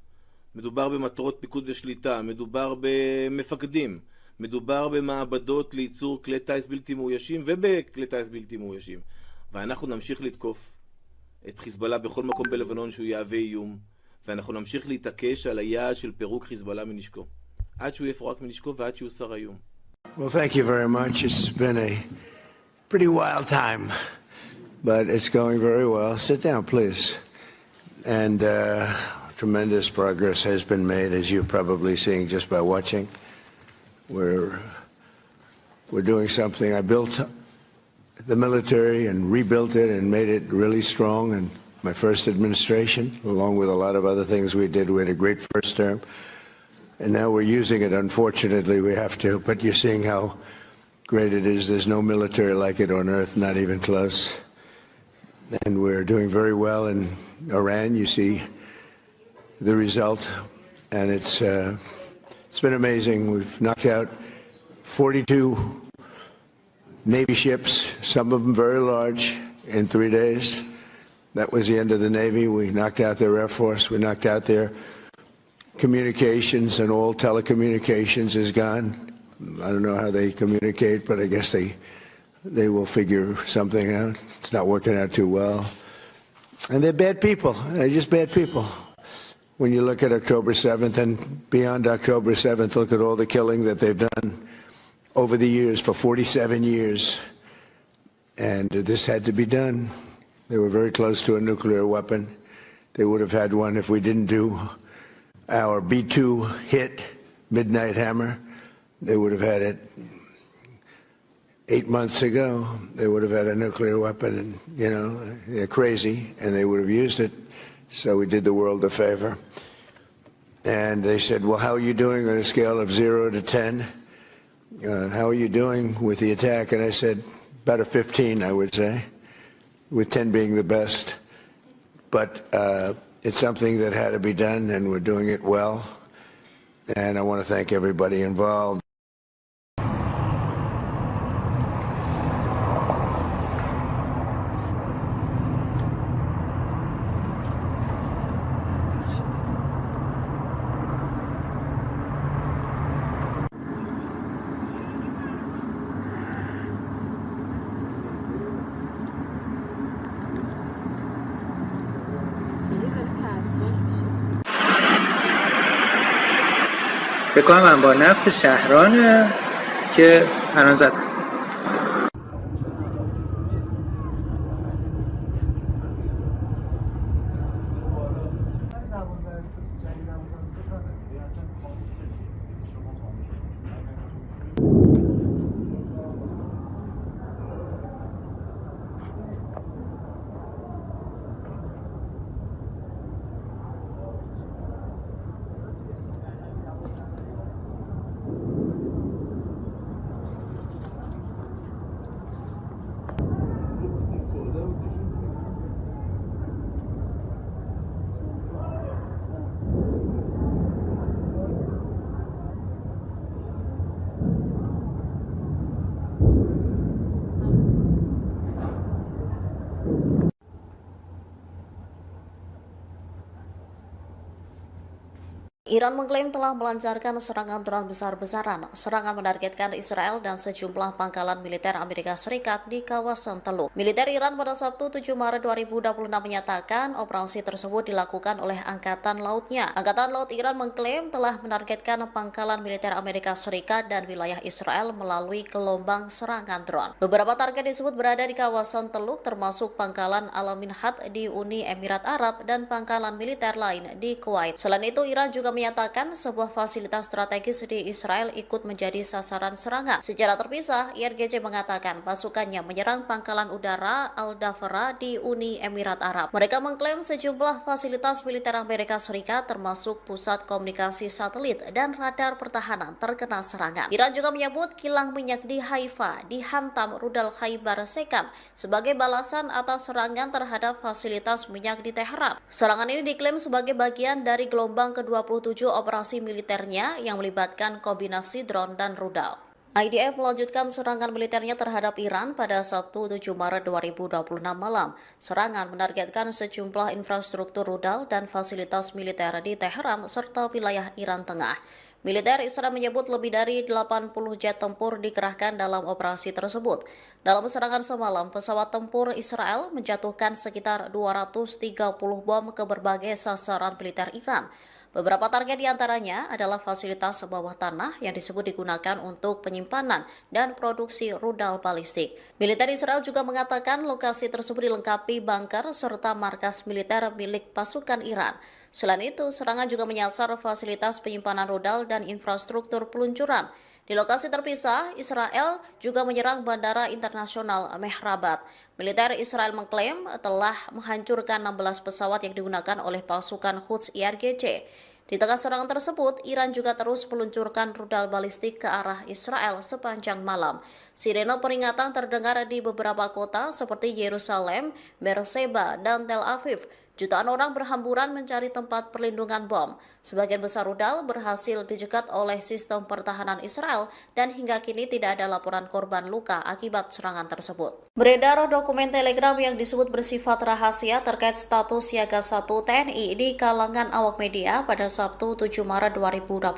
מדובר במטרות פיקוד ושליטה, מדובר במפקדים, מדובר במעבדות לייצור כלי טייס בלתי מאוישים ובכלי טייס בלתי מאוישים. ואנחנו נמשיך לתקוף את חיזבאללה בכל מקום בלבנון שהוא יהווה איום, ואנחנו נמשיך להתעקש על היעד של פירוק חיזבאללה מנשקו, עד שהוא יפורק מנשקו ועד שהוא שר איום. Well, thank you very much. It's been a pretty wild time, but it's going very well. Sit down, please. And tremendous progress has been made, as you're probably seeing just by watching. We're doing something. I built the military and rebuilt it and made it really strong in my first administration, along with a lot of other things we did. We had a great first term. And now we're using it. Unfortunately, we have to. But you're seeing how great it is. There's no military like it on earth, not even close. And we're doing very well in Iran. You see the result. And it's been amazing. We've knocked out 42 Navy ships, some of them very large, in 3 days. That was the end of the Navy. We knocked out their Air Force. We knocked out their communications, and all telecommunications is gone. I don't know how they communicate, but I guess they will figure something out. It's not working out too well. And they're bad people. They're just bad people. When you look at October 7th and beyond October 7th, look at all the killing that they've done over the years, for 47 years. And this had to be done. They were very close to a nuclear weapon. They would have had one if we didn't do our B-2 hit, Midnight Hammer. They would have had it 8 months ago. They would have had a nuclear weapon, and, you know, they're crazy, and they would have used it. So we did the world a favor. And they said, well, how are you doing on a scale of 0 to 10? How are you doing with the attack? And I said, about a 15, I would say, with 10 being the best. But it's something that had to be done, and we're doing it well. And I want to thank everybody involved. فکر کنم انبار نفت شهرانه که الان زدن. Iran mengklaim telah melancarkan serangan drone besar-besaran. Serangan menargetkan Israel dan sejumlah pangkalan militer Amerika Serikat di kawasan Teluk. Militer Iran pada Sabtu 7 Maret 2026 menyatakan operasi tersebut dilakukan oleh Angkatan Lautnya. Angkatan Laut Iran mengklaim telah menargetkan pangkalan militer Amerika Serikat dan wilayah Israel melalui gelombang serangan drone. Beberapa target disebut berada di kawasan Teluk, termasuk pangkalan Al-Minhad di Uni Emirat Arab dan pangkalan militer lain di Kuwait. Selain itu, Iran juga menyatakan sebuah fasilitas strategis di Israel ikut menjadi sasaran serangan. Secara terpisah, IRGC mengatakan pasukannya menyerang pangkalan udara Al-Dafra di Uni Emirat Arab. Mereka mengklaim sejumlah fasilitas militer Amerika Serikat termasuk pusat komunikasi satelit dan radar pertahanan terkena serangan. Iran juga menyebut kilang minyak di Haifa dihantam rudal Khaibar Sekam sebagai balasan atas serangan terhadap fasilitas minyak di Teheran. Serangan ini diklaim sebagai bagian dari gelombang ke-27 operasi militernya yang melibatkan kombinasi drone dan rudal. IDF melanjutkan serangan militernya terhadap Iran pada Sabtu 7 Maret 2026 malam. Serangan menargetkan sejumlah infrastruktur rudal dan fasilitas militer di Teheran serta wilayah Iran Tengah. Militer Israel menyebut lebih dari 80 jet tempur dikerahkan dalam operasi tersebut. Dalam serangan semalam, pesawat tempur Israel menjatuhkan sekitar 230 bom ke berbagai sasaran militer Iran. Beberapa target diantaranya adalah fasilitas bawah tanah yang disebut digunakan untuk penyimpanan dan produksi rudal balistik. Militer Israel juga mengatakan lokasi tersebut dilengkapi bunker serta markas militer milik pasukan Iran. Selain itu, serangan juga menyasar fasilitas penyimpanan rudal dan infrastruktur peluncuran. Di lokasi terpisah, Israel juga menyerang Bandara Internasional Mehrabat. Militer Israel mengklaim telah menghancurkan 16 pesawat yang digunakan oleh pasukan Quds IRGC. Di tengah serangan tersebut, Iran juga terus meluncurkan rudal balistik ke arah Israel sepanjang malam. Sirene peringatan terdengar di beberapa kota seperti Yerusalem, Beersheba, dan Tel Aviv. Jutaan orang berhamburan mencari tempat perlindungan bom. Sebagian besar rudal berhasil dijegat oleh sistem pertahanan Israel dan hingga kini tidak ada laporan korban luka akibat serangan tersebut. Beredar dokumen Telegram yang disebut bersifat rahasia terkait status siaga 1 TNI di kalangan awak media pada Sabtu 7 Maret 2026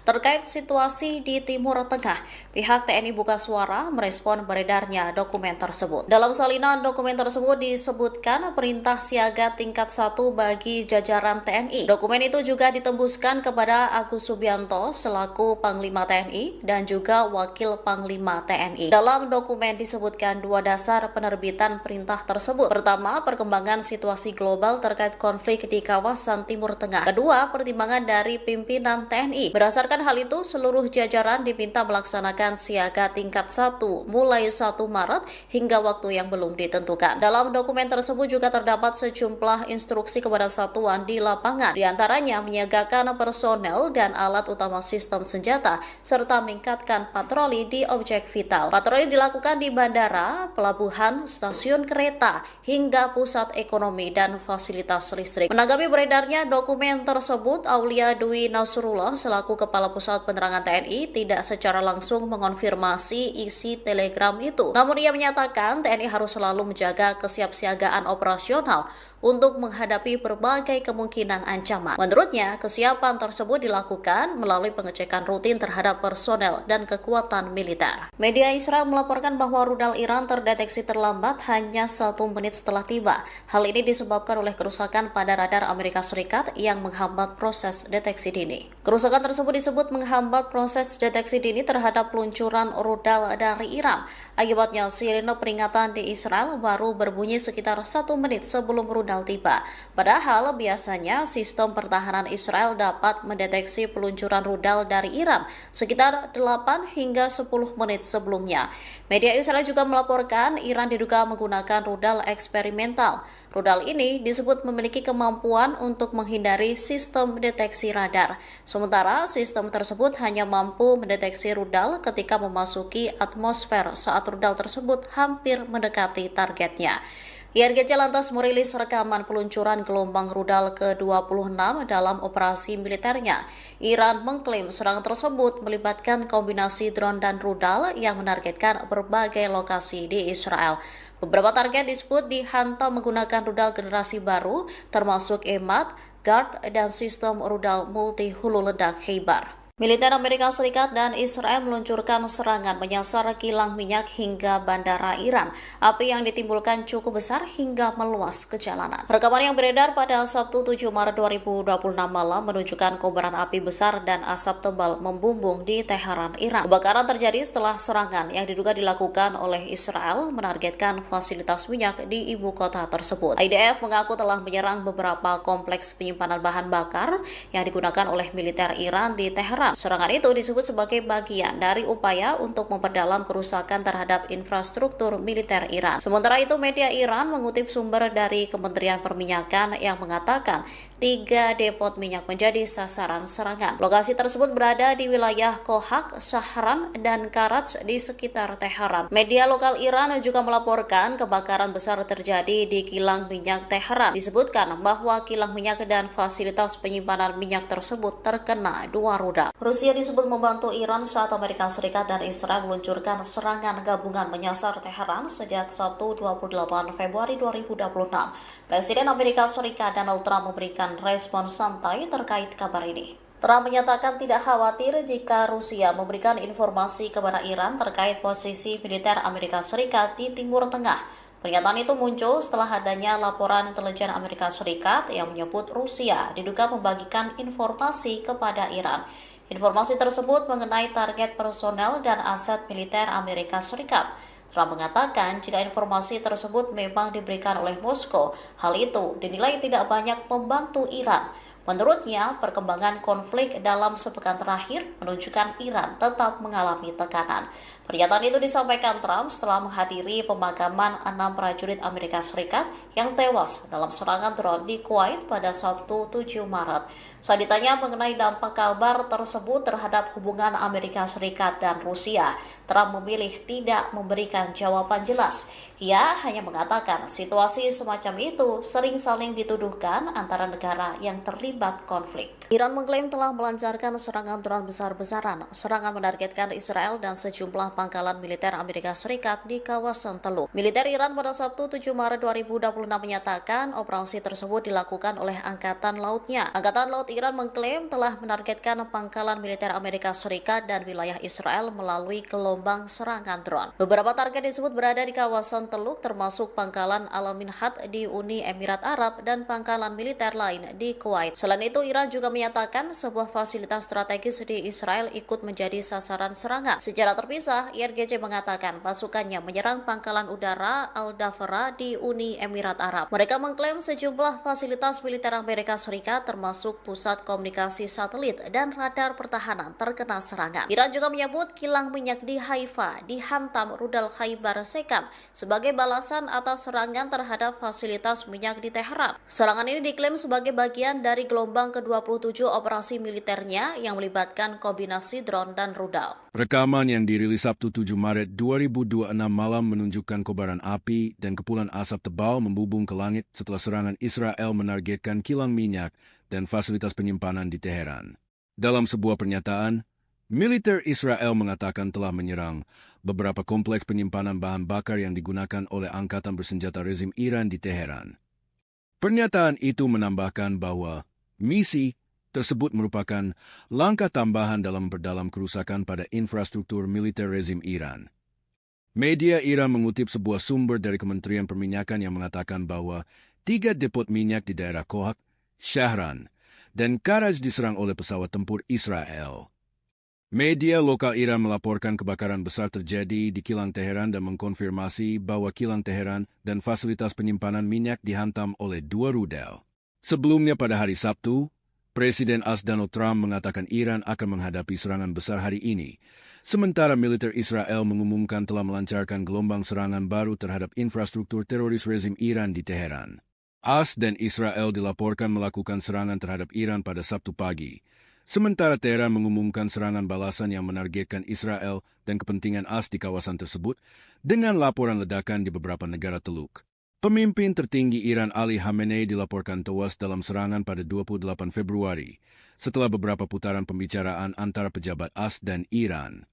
terkait situasi di Timur Tengah. Pihak TNI Buka Suara merespon beredarnya dokumen tersebut. Dalam salinan dokumen tersebut disebutkan perintah siaga tingkat 1 bagi jajaran TNI. Dokumen itu juga ditembuskan kepada Agus Subianto selaku Panglima TNI dan juga Wakil Panglima TNI. Dalam dokumen disebutkan dua dasar penerbitan perintah tersebut. Pertama, perkembangan situasi global terkait konflik di kawasan Timur Tengah. Kedua, pertimbangan dari pimpinan TNI. Berdasarkan hal itu, seluruh jajaran diminta melaksanakan siaga tingkat 1 mulai 1 Maret hingga waktu yang belum ditentukan. Dalam dokumen tersebut juga terdapat sejumlah instruksi kepada satuan di lapangan, diantaranya menyiagakan personel dan alat utama sistem senjata, serta meningkatkan patroli di objek vital. Patroli dilakukan di bandara, pelabuhan, stasiun kereta, hingga pusat ekonomi dan fasilitas listrik. Menanggapi beredarnya dokumen tersebut, Aulia Dwi Nasrullah selaku Kepala Pusat Penerangan TNI tidak secara langsung mengonfirmasi isi telegram itu. Namun ia menyatakan TNI harus selalu menjaga kesiapsiagaan operasional untuk menghadapi berbagai kemungkinan ancaman. Menurutnya, kesiapan tersebut dilakukan melalui pengecekan rutin terhadap personel dan kekuatan militer. Media Israel melaporkan bahwa rudal Iran terdeteksi terlambat hanya 1 menit setelah tiba. Hal ini disebabkan oleh kerusakan pada radar Amerika Serikat yang menghambat proses deteksi dini. Kerusakan tersebut disebut menghambat proses deteksi dini terhadap peluncuran rudal dari Iran. Akibatnya, sirene peringatan di Israel baru berbunyi sekitar 1 menit sebelum rudal tiba. Padahal biasanya sistem pertahanan Israel dapat mendeteksi peluncuran rudal dari Iran sekitar 8 hingga 10 menit sebelumnya. Media Israel juga melaporkan Iran diduga menggunakan rudal eksperimental. Rudal ini disebut memiliki kemampuan untuk menghindari sistem deteksi radar. Sementara sistem tersebut hanya mampu mendeteksi rudal ketika memasuki atmosfer saat rudal tersebut hampir mendekati targetnya. IRGC lantas merilis rekaman peluncuran gelombang rudal ke-26 dalam operasi militernya. Iran mengklaim serangan tersebut melibatkan kombinasi drone dan rudal yang menargetkan berbagai lokasi di Israel. Beberapa target disebut dihantam menggunakan rudal generasi baru, termasuk Emad, GARD, dan sistem rudal multi hulu ledak HIMARS. Militer Amerika Serikat dan Israel meluncurkan serangan menyasar kilang minyak hingga bandara Iran. Api yang ditimbulkan cukup besar hingga meluas ke jalanan. Rekaman yang beredar pada Sabtu 7 Maret 2026 malam menunjukkan kobaran api besar dan asap tebal membumbung di Teheran, Iran. Kebakaran terjadi setelah serangan yang diduga dilakukan oleh Israel menargetkan fasilitas minyak di ibu kota tersebut. IDF mengaku telah menyerang beberapa kompleks penyimpanan bahan bakar yang digunakan oleh militer Iran di Teheran. Serangan itu disebut sebagai bagian dari upaya untuk memperdalam kerusakan terhadap infrastruktur militer Iran. Sementara itu, media Iran mengutip sumber dari Kementerian Perminyakan yang mengatakan 3 depot minyak menjadi sasaran serangan. Lokasi tersebut berada di wilayah Kohak, Shahran, dan Karaj di sekitar Teheran. Media lokal Iran juga melaporkan kebakaran besar terjadi di kilang minyak Teheran. Disebutkan bahwa kilang minyak dan fasilitas penyimpanan minyak tersebut terkena 2 rudal. Rusia disebut membantu Iran saat Amerika Serikat dan Israel meluncurkan serangan gabungan menyasar Teheran sejak Sabtu 28 Februari 2026. Presiden Amerika Serikat Donald Trump memberikan respon santai terkait kabar ini. Trump menyatakan tidak khawatir jika Rusia memberikan informasi kepada Iran terkait posisi militer Amerika Serikat di Timur Tengah. Pernyataan itu muncul setelah adanya laporan intelijen Amerika Serikat yang menyebut Rusia diduga membagikan informasi kepada Iran. Informasi tersebut mengenai target personel dan aset militer Amerika Serikat. Trump mengatakan jika informasi tersebut memang diberikan oleh Moskow, hal itu dinilai tidak banyak membantu Iran. Menurutnya, perkembangan konflik dalam sepekan terakhir menunjukkan Iran tetap mengalami tekanan. Pernyataan itu disampaikan Trump setelah menghadiri pemakaman 6 prajurit Amerika Serikat yang tewas dalam serangan drone di Kuwait pada Sabtu 7 Maret. Saat ditanya mengenai dampak kabar tersebut terhadap hubungan Amerika Serikat dan Rusia, Trump memilih tidak memberikan jawaban jelas. Ia hanya mengatakan situasi semacam itu sering saling dituduhkan antara negara yang terlibat konflik. Iran mengklaim telah melancarkan serangan drone besar-besaran. Serangan menargetkan Israel dan sejumlah pangkalan militer Amerika Serikat di kawasan Teluk. Militer Iran pada Sabtu 7 Maret 2026 menyatakan operasi tersebut dilakukan oleh Angkatan Lautnya. Angkatan Laut Iran mengklaim telah menargetkan pangkalan militer Amerika Serikat dan wilayah Israel melalui gelombang serangan drone. Beberapa target disebut berada di kawasan Teluk, termasuk pangkalan Al-Minhad di Uni Emirat Arab dan pangkalan militer lain di Kuwait. Selain itu, Iran juga menyatakan sebuah fasilitas strategis di Israel ikut menjadi sasaran serangan. Secara terpisah, IRGC mengatakan pasukannya menyerang pangkalan udara Al-Dafra di Uni Emirat Arab. Mereka mengklaim sejumlah fasilitas militer Amerika Serikat termasuk pusat komunikasi satelit dan radar pertahanan terkena serangan. Iran juga menyebut kilang minyak di Haifa dihantam rudal HIMARS sebagai balasan atas serangan terhadap fasilitas minyak di Teheran. Serangan ini diklaim sebagai bagian dari gelombang ke-27 operasi militernya yang melibatkan kombinasi drone dan rudal. Rekaman yang dirilis Sabtu 7 Maret 2026 malam menunjukkan kobaran api dan kepulan asap tebal membubung ke langit setelah serangan Israel menargetkan kilang minyak dan fasilitas penyimpanan di Teheran. Dalam sebuah pernyataan, militer Israel mengatakan telah menyerang beberapa kompleks penyimpanan bahan bakar yang digunakan oleh angkatan bersenjata rezim Iran di Teheran. Pernyataan itu menambahkan bahwa misi tersebut merupakan langkah tambahan dalam memperdalam kerusakan pada infrastruktur militer rezim Iran. Media Iran mengutip sebuah sumber dari Kementerian Perminyakan yang mengatakan bahwa 3 depot minyak di daerah Kohak, Shahran, dan Karaj diserang oleh pesawat tempur Israel. Media lokal Iran melaporkan kebakaran besar terjadi di kilang Teheran dan mengkonfirmasi bahwa kilang Teheran dan fasilitas penyimpanan minyak dihantam oleh 2 rudal. Sebelumnya pada hari Sabtu, Presiden AS Donald Trump mengatakan Iran akan menghadapi serangan besar hari ini, sementara militer Israel mengumumkan telah melancarkan gelombang serangan baru terhadap infrastruktur teroris rezim Iran di Teheran. AS dan Israel dilaporkan melakukan serangan terhadap Iran pada Sabtu pagi, sementara Teheran mengumumkan serangan balasan yang menargetkan Israel dan kepentingan AS di kawasan tersebut dengan laporan ledakan di beberapa negara Teluk. Pemimpin tertinggi Iran Ali Khamenei dilaporkan tewas dalam serangan pada 28 Februari, setelah beberapa putaran pembicaraan antara pejabat AS dan Iran.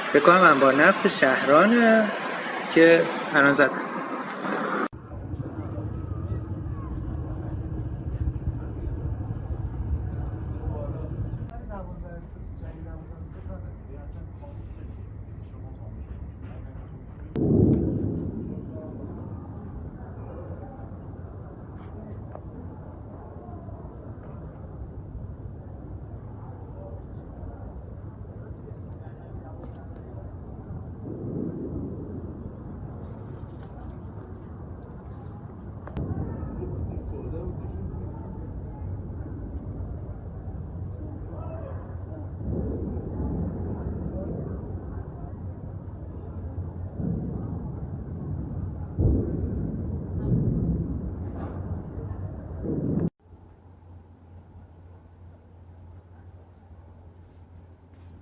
فکر کنم انبار نفت شهرانه که الان زدن.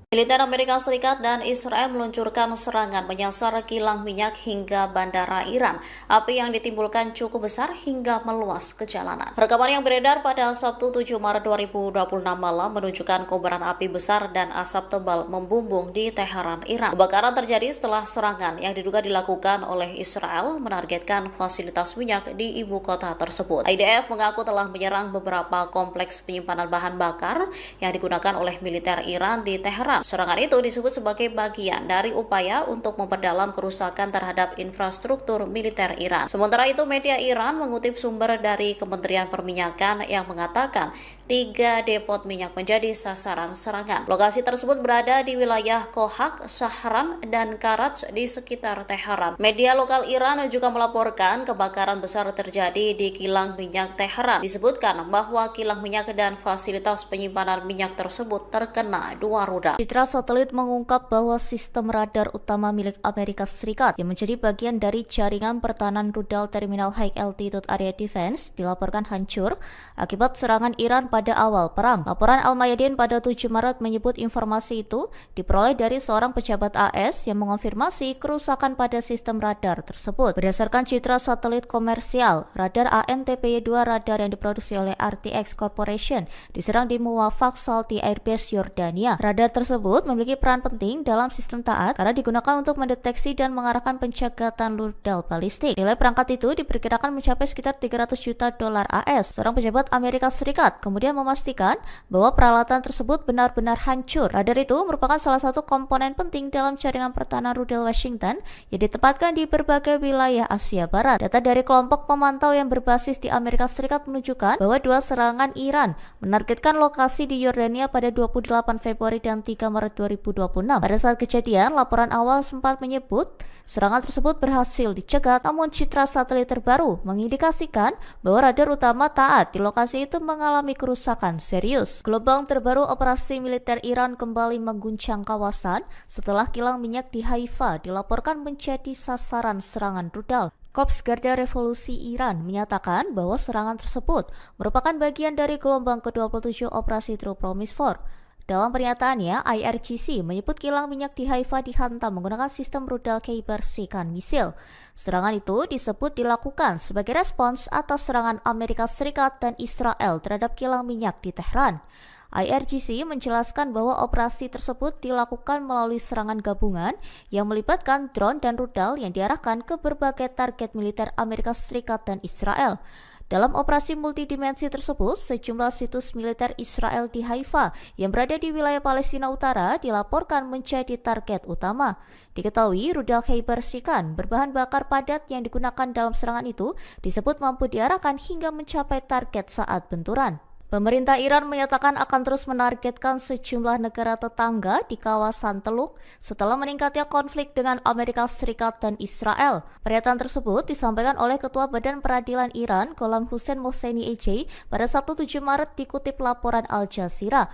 Militer Amerika Serikat dan Israel meluncurkan serangan menyasar kilang minyak hingga bandara Iran. Api yang ditimbulkan cukup besar hingga meluas ke jalanan. Rekaman yang beredar pada Sabtu 7 Maret 2026 malam menunjukkan kobaran api besar dan asap tebal membumbung di Teheran, Iran. Kebakaran terjadi setelah serangan yang diduga dilakukan oleh Israel menargetkan fasilitas minyak di ibu kota tersebut. IDF mengaku telah menyerang beberapa kompleks penyimpanan bahan bakar yang digunakan oleh militer Iran di Teheran. Serangan itu disebut sebagai bagian dari upaya untuk memperdalam kerusakan terhadap infrastruktur militer Iran. Sementara itu, media Iran mengutip sumber dari Kementerian Perminyakan yang mengatakan 3 depot minyak menjadi sasaran serangan. Lokasi tersebut berada di wilayah Kohak, Shahran, dan Karaj di sekitar Teheran. Media lokal Iran juga melaporkan kebakaran besar terjadi di kilang minyak Teheran. Disebutkan bahwa kilang minyak dan fasilitas penyimpanan minyak tersebut terkena 2 rudal. Citra satelit mengungkap bahwa sistem radar utama milik Amerika Serikat yang menjadi bagian dari jaringan pertahanan rudal Terminal High Altitude Area Defense dilaporkan hancur akibat serangan Iran pada awal perang. Laporan Al-Mayadin pada 7 Maret menyebut informasi itu diperoleh dari seorang pejabat AS yang mengonfirmasi kerusakan pada sistem radar tersebut. Berdasarkan citra satelit komersial, radar ANTPY-2 radar yang diproduksi oleh RTX Corporation diserang di Muwafaq Salti Airbase, Yordania. Radar tersebut memiliki peran penting dalam sistem taat karena digunakan untuk mendeteksi dan mengarahkan pencegatan rudal balistik. Nilai perangkat itu diperkirakan mencapai sekitar 300 juta dolar AS. Seorang pejabat Amerika Serikat kemudian memastikan bahwa peralatan tersebut benar-benar hancur. Radar itu merupakan salah satu komponen penting dalam jaringan pertahanan rudal Washington yang ditempatkan di berbagai wilayah Asia Barat. Data dari kelompok pemantau yang berbasis di Amerika Serikat menunjukkan bahwa 2 serangan Iran menargetkan lokasi di Yordania pada 28 Februari dan 3 Maret 2026. Pada saat kejadian, laporan awal sempat menyebut serangan tersebut berhasil dicegat, namun citra satelit terbaru mengindikasikan bahwa radar utama taat di lokasi itu mengalami kerusakan serius. Gelombang terbaru operasi militer Iran kembali mengguncang kawasan setelah kilang minyak di Haifa dilaporkan menjadi sasaran serangan rudal. Korps Garda Revolusi Iran menyatakan bahwa serangan tersebut merupakan bagian dari gelombang ke-27 operasi True Promise 4. Dalam pernyataannya, IRGC menyebut kilang minyak di Haifa dihantam menggunakan sistem rudal Khaybar Shikan misil. Serangan itu disebut dilakukan sebagai respons atas serangan Amerika Serikat dan Israel terhadap kilang minyak di Tehran. IRGC menjelaskan bahwa operasi tersebut dilakukan melalui serangan gabungan yang melibatkan drone dan rudal yang diarahkan ke berbagai target militer Amerika Serikat dan Israel. Dalam operasi multidimensi tersebut, sejumlah situs militer Israel di Haifa yang berada di wilayah Palestina Utara dilaporkan menjadi target utama. Diketahui rudal Khaybar Shikan berbahan bakar padat yang digunakan dalam serangan itu disebut mampu diarahkan hingga mencapai target saat benturan. Pemerintah Iran menyatakan akan terus menargetkan sejumlah negara tetangga di kawasan Teluk setelah meningkatnya konflik dengan Amerika Serikat dan Israel. Pernyataan tersebut disampaikan oleh Ketua Badan Peradilan Iran, Gholam Hussein Mohseni EJ, pada Sabtu 7 Maret dikutip laporan Al Jazeera.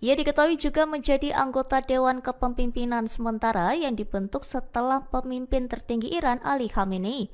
Ia diketahui juga menjadi anggota Dewan Kepemimpinan Sementara yang dibentuk setelah pemimpin tertinggi Iran Ali Khamenei.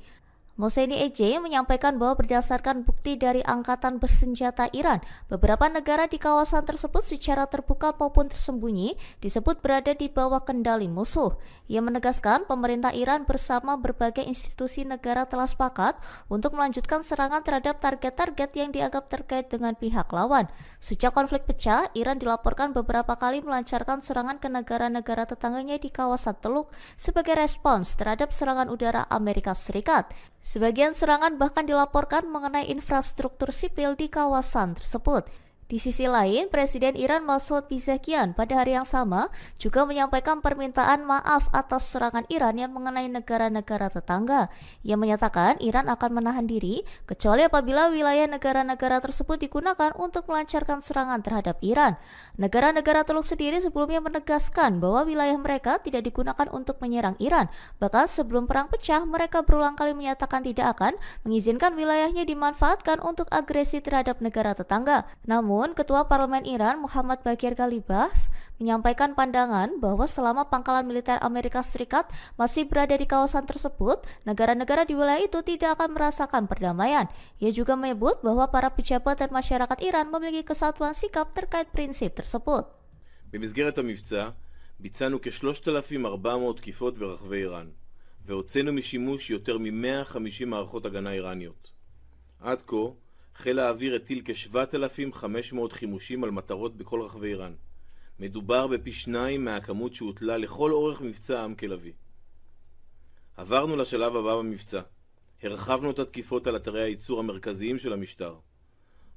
Mohseni EJ menyampaikan bahwa berdasarkan bukti dari Angkatan Bersenjata Iran, beberapa negara di kawasan tersebut secara terbuka maupun tersembunyi disebut berada di bawah kendali musuh. Ia menegaskan pemerintah Iran bersama berbagai institusi negara telah sepakat untuk melanjutkan serangan terhadap target-target yang dianggap terkait dengan pihak lawan. Sejak konflik pecah, Iran dilaporkan beberapa kali melancarkan serangan ke negara-negara tetangganya di kawasan Teluk sebagai respons terhadap serangan udara Amerika Serikat. Sebagian serangan bahkan dilaporkan mengenai infrastruktur sipil di kawasan tersebut. Di sisi lain, Presiden Iran Masoud Pezeshkian pada hari yang sama juga menyampaikan permintaan maaf atas serangan Iran yang mengenai negara-negara tetangga. Ia menyatakan Iran akan menahan diri kecuali apabila wilayah negara-negara tersebut digunakan untuk melancarkan serangan terhadap Iran. Negara-negara Teluk sendiri sebelumnya menegaskan bahwa wilayah mereka tidak digunakan untuk menyerang Iran. Bahkan sebelum perang pecah, mereka berulang kali menyatakan tidak akan mengizinkan wilayahnya dimanfaatkan untuk agresi terhadap negara tetangga. Namun, Ketua Parlemen Iran Muhammad Bagir Ghalibaf menyampaikan pandangan bahwa selama pangkalan militer Amerika Serikat masih berada di kawasan tersebut, negara-negara di wilayah itu tidak akan merasakan perdamaian. Ia juga menyebut bahwa para pejabat dan masyarakat Iran memiliki kesatuan sikap terkait prinsip tersebut. במסגרת המבצע ביצענו כ-3,400 תקיפות ברחבי איראן, והוצאנו משימוש יותר מ-150 מערכות הגנה איראניות. עד כה חיל האוויר הטיל כ-7,500 חימושים על מטרות בכל רחבי איראן. מדובר בפי 2 מהכמות שהוטלה לכל אורך מבצע עם כלבי. עברנו לשלב הבא במבצע. הרחבנו את התקיפות על אתרי הייצור המרכזיים של המשטר.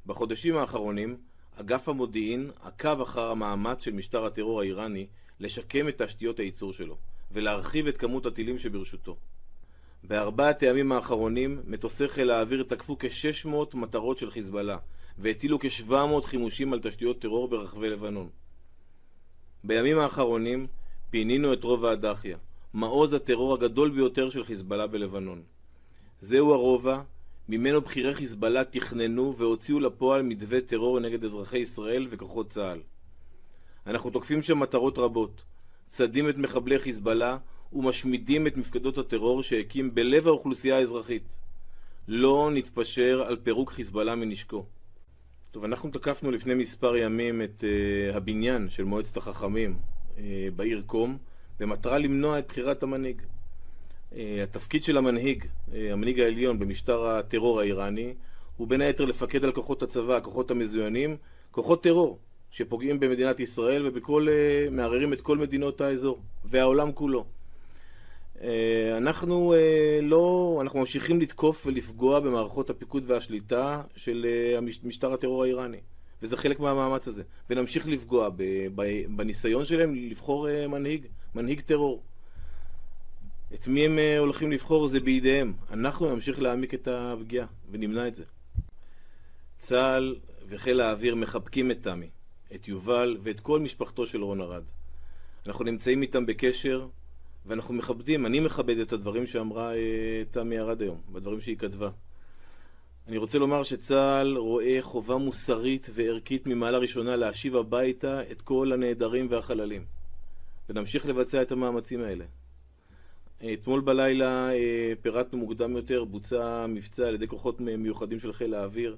בחודשים האחרונים, אגף המודיעין עקב אחר המאמץ של משטר הטרור האיראני לשקם את תשתיות הייצור שלו, ולהרחיב את כמות הטילים שברשותו. בארבעת הימים האחרונים מטוסי חיל האוויר תקפו כ-600 מטרות של חיזבאללה והטילו כ-700 חימושים על תשתיות טרור ברחבי לבנון. בימים האחרונים פינינו את רובע הדחיה, מעוז הטרור הגדול ביותר של חיזבאללה בלבנון. זהו הרובע ממנו בכירי חיזבאללה תכננו והוציאו לפועל מתווה טרור נגד אזרחי ישראל וכוחות צה"ל. אנחנו תוקפים שם מטרות רבות, צדים את מחבלי חיזבאללה ומשמידים את מפקדות הטרור שהקים בלב האוכלוסייה האזרחית. לא נתפשר על פירוק חיזבאללה מנשקו. טוב, אנחנו תקפנו לפני מספר ימים את הבניין של מועצת החכמים בעיר קום, במטרה למנוע את בחירת המנהיג. התפקיד של המנהיג העליון במשטר הטרור האיראני, הוא בין היתר לפקד על כוחות הצבא, כוחות המזוינים, כוחות טרור שפוגעים במדינת ישראל מערערים את כל מדינות האזור והעולם כולו. אנחנו ממשיכים לתקוף ולפגוע במערכות הפיקוד והשליטה של משטר הטרור האיראני, וזה חלק מהמאמץ הזה, ונמשיך לפגוע בניסיון שלהם לבחור מנהיג טרור. את מי הם הולכים לבחור זה בידיהם. אנחנו נמשיך להעמיק את הפגיעה ונמנע את זה. צה"ל וחיל האוויר מחבקים את תמי, את יובל ואת כל משפחתו של רון ארד. אנחנו נמצאים איתם בקשר ואנחנו מכבדים, אני מכבד את הדברים שאמרה תמי ארד היום, בדברים שהיא כתבה. אני רוצה לומר שצה"ל רואה חובה מוסרית וערכית ממעלה ראשונה להשיב הביתה את כל הנעדרים והחללים. ונמשיך לבצע את המאמצים האלה. אתמול בלילה פירטנו מוקדם יותר, בוצע מבצע על ידי כוחות מיוחדים של חיל האוויר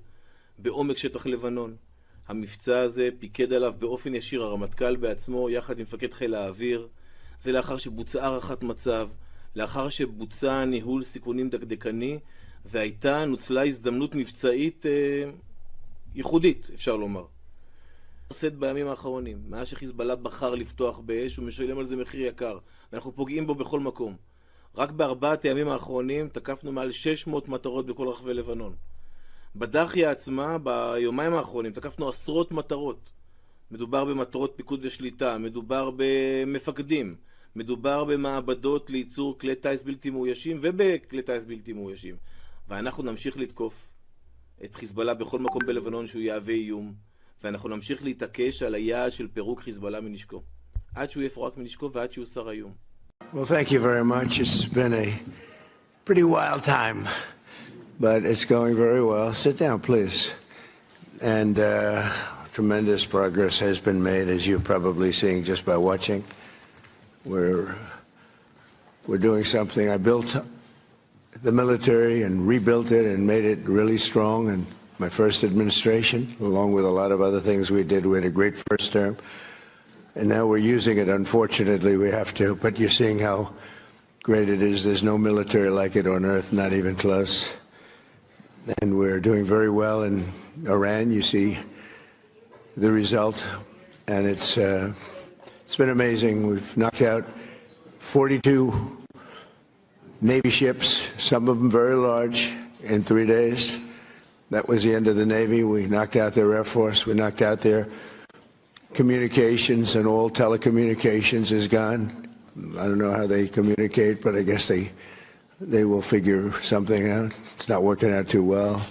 בעומק שטח לבנון. המבצע הזה פיקד עליו באופן ישיר הרמטכ"ל בעצמו יחד עם מפקד חיל האוויר. זה לאחר שבוצעה הערכת מצב, לאחר שבוצע ניהול סיכונים דקדקני, נוצלה הזדמנות מבצעית ייחודית, אפשר לומר. עשית בימים האחרונים, מאז שחיזבאללה בחר לפתוח באש, הוא משלם על זה מחיר יקר, ואנחנו פוגעים בו בכל מקום. רק בארבעת הימים האחרונים תקפנו מעל 600 מטרות בכל רחבי לבנון. בדחיה עצמה, ביומיים האחרונים, תקפנו עשרות מטרות. מדובר במטרות פיקוד ושליטה, מדובר במפקדים, מדובר במעבדות לייצור כלי טייס בלתי מאוישים ובכלי טייס בלתי מאוישים. ואנחנו נמשיך לתקוף את חיזבאללה בכל מקום בלבנון שהוא יהווה איום, ואנחנו נמשיך להתעקש על היעד של פירוק חיזבאללה מנשקו, עד שהוא יפורק מנשקו ועד שהוא שר איום. Well, thank you very much. It's been a pretty wild time, but it's going very well. Sit down, please. And tremendous progress has been made, as you're probably seeing just by watching. We're doing something. I built the military and rebuilt it and made it really strong. And my first administration, along with a lot of other things we did, we had a great first term. And now we're using it. Unfortunately, we have to. But you're seeing how great it is. There's no military like it on earth, not even close. And we're doing very well in Iran. You see the result. And it's been amazing. We've knocked out 42 Navy ships, some of them very large, in 3 days. That was the end of the Navy. We knocked out their Air Force. We knocked out their communications, and all telecommunications is gone. I don't know how they communicate, but I guess they will figure something out. It's not working out too well.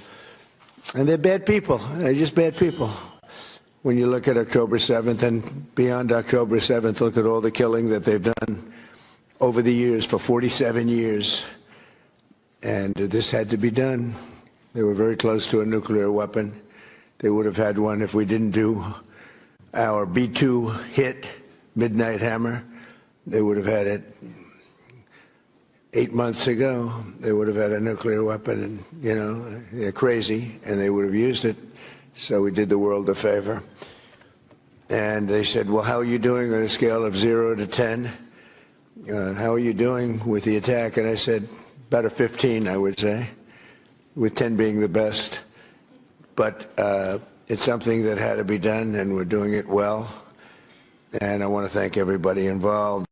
And they're bad people. They're just bad people. When you look at October 7th and beyond October 7th, look at all the killing that they've done over the years, for 47 years. And this had to be done. They were very close to a nuclear weapon. They would have had one if we didn't do our B-2 hit, Midnight Hammer. They would have had it 8 months ago. They would have had a nuclear weapon, and, you know, they're crazy, and they would have used it. So we did the world a favor. And they said, well, how are you doing on a scale of 0 to 10? How are you doing with the attack? And I said, about a 15, I would say, with 10 being the best. But it's something that had to be done, and we're doing it well. And I want to thank everybody involved.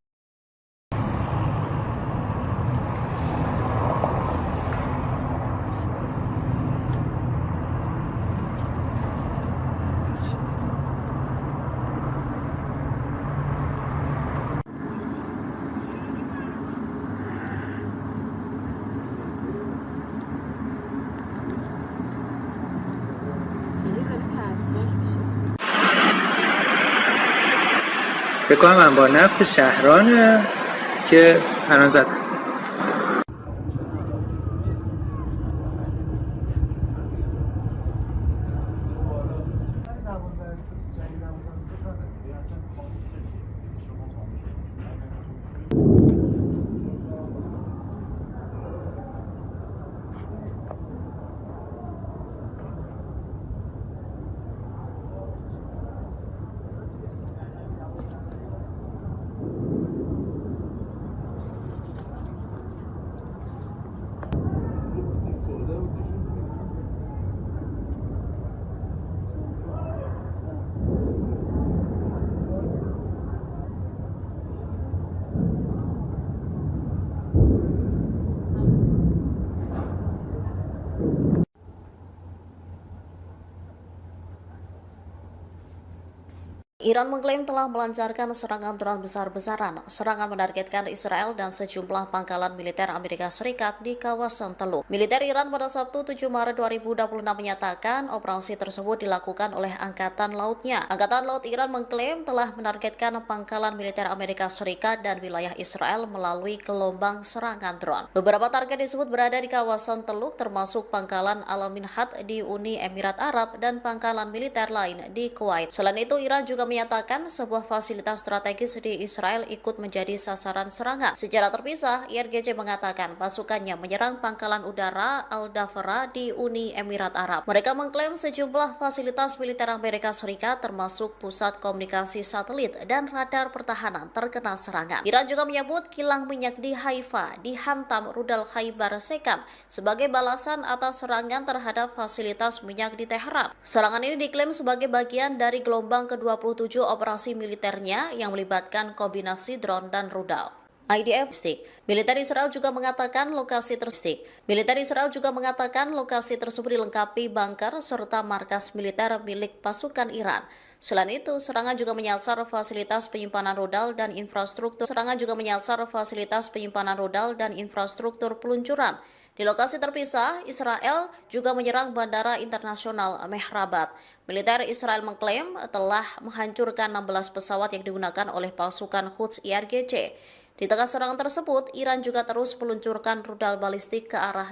فکر کنم انبار نفت شهرانه که الان زدن. Iran mengklaim telah melancarkan serangan drone besar-besaran. Serangan menargetkan Israel dan sejumlah pangkalan militer Amerika Serikat di kawasan Teluk. Militer Iran pada Sabtu 7 Maret 2026 menyatakan operasi tersebut dilakukan oleh Angkatan Lautnya. Angkatan Laut Iran mengklaim telah menargetkan pangkalan militer Amerika Serikat dan wilayah Israel melalui gelombang serangan drone. Beberapa target disebut berada di kawasan Teluk, termasuk pangkalan Al-Minhad di Uni Emirat Arab dan pangkalan militer lain di Kuwait. Selain itu, Iran juga menyatakan sebuah fasilitas strategis di Israel ikut menjadi sasaran serangan. Secara terpisah, IRGC mengatakan pasukannya menyerang pangkalan udara Al-Dafra di Uni Emirat Arab. Mereka mengklaim sejumlah fasilitas militer Amerika Serikat termasuk pusat komunikasi satelit dan radar pertahanan terkena serangan. Iran juga menyebut kilang minyak di Haifa dihantam rudal Khaibar Sekam sebagai balasan atas serangan terhadap fasilitas minyak di Teheran. Serangan ini diklaim sebagai bagian dari gelombang ke-27 operasi militernya yang melibatkan kombinasi drone dan rudal. IDF Militer Israel juga mengatakan lokasi tersebut dilengkapi bunker serta markas militer milik pasukan Iran. Selain itu, serangan juga menyasar fasilitas penyimpanan rudal dan infrastruktur. Peluncuran. Di lokasi terpisah, Israel juga menyerang Bandara Internasional Mehrabat. Militer Israel mengklaim telah menghancurkan 16 pesawat yang digunakan oleh pasukan Quds IRGC. Di tengah serangan tersebut, Iran juga terus meluncurkan rudal balistik ke arah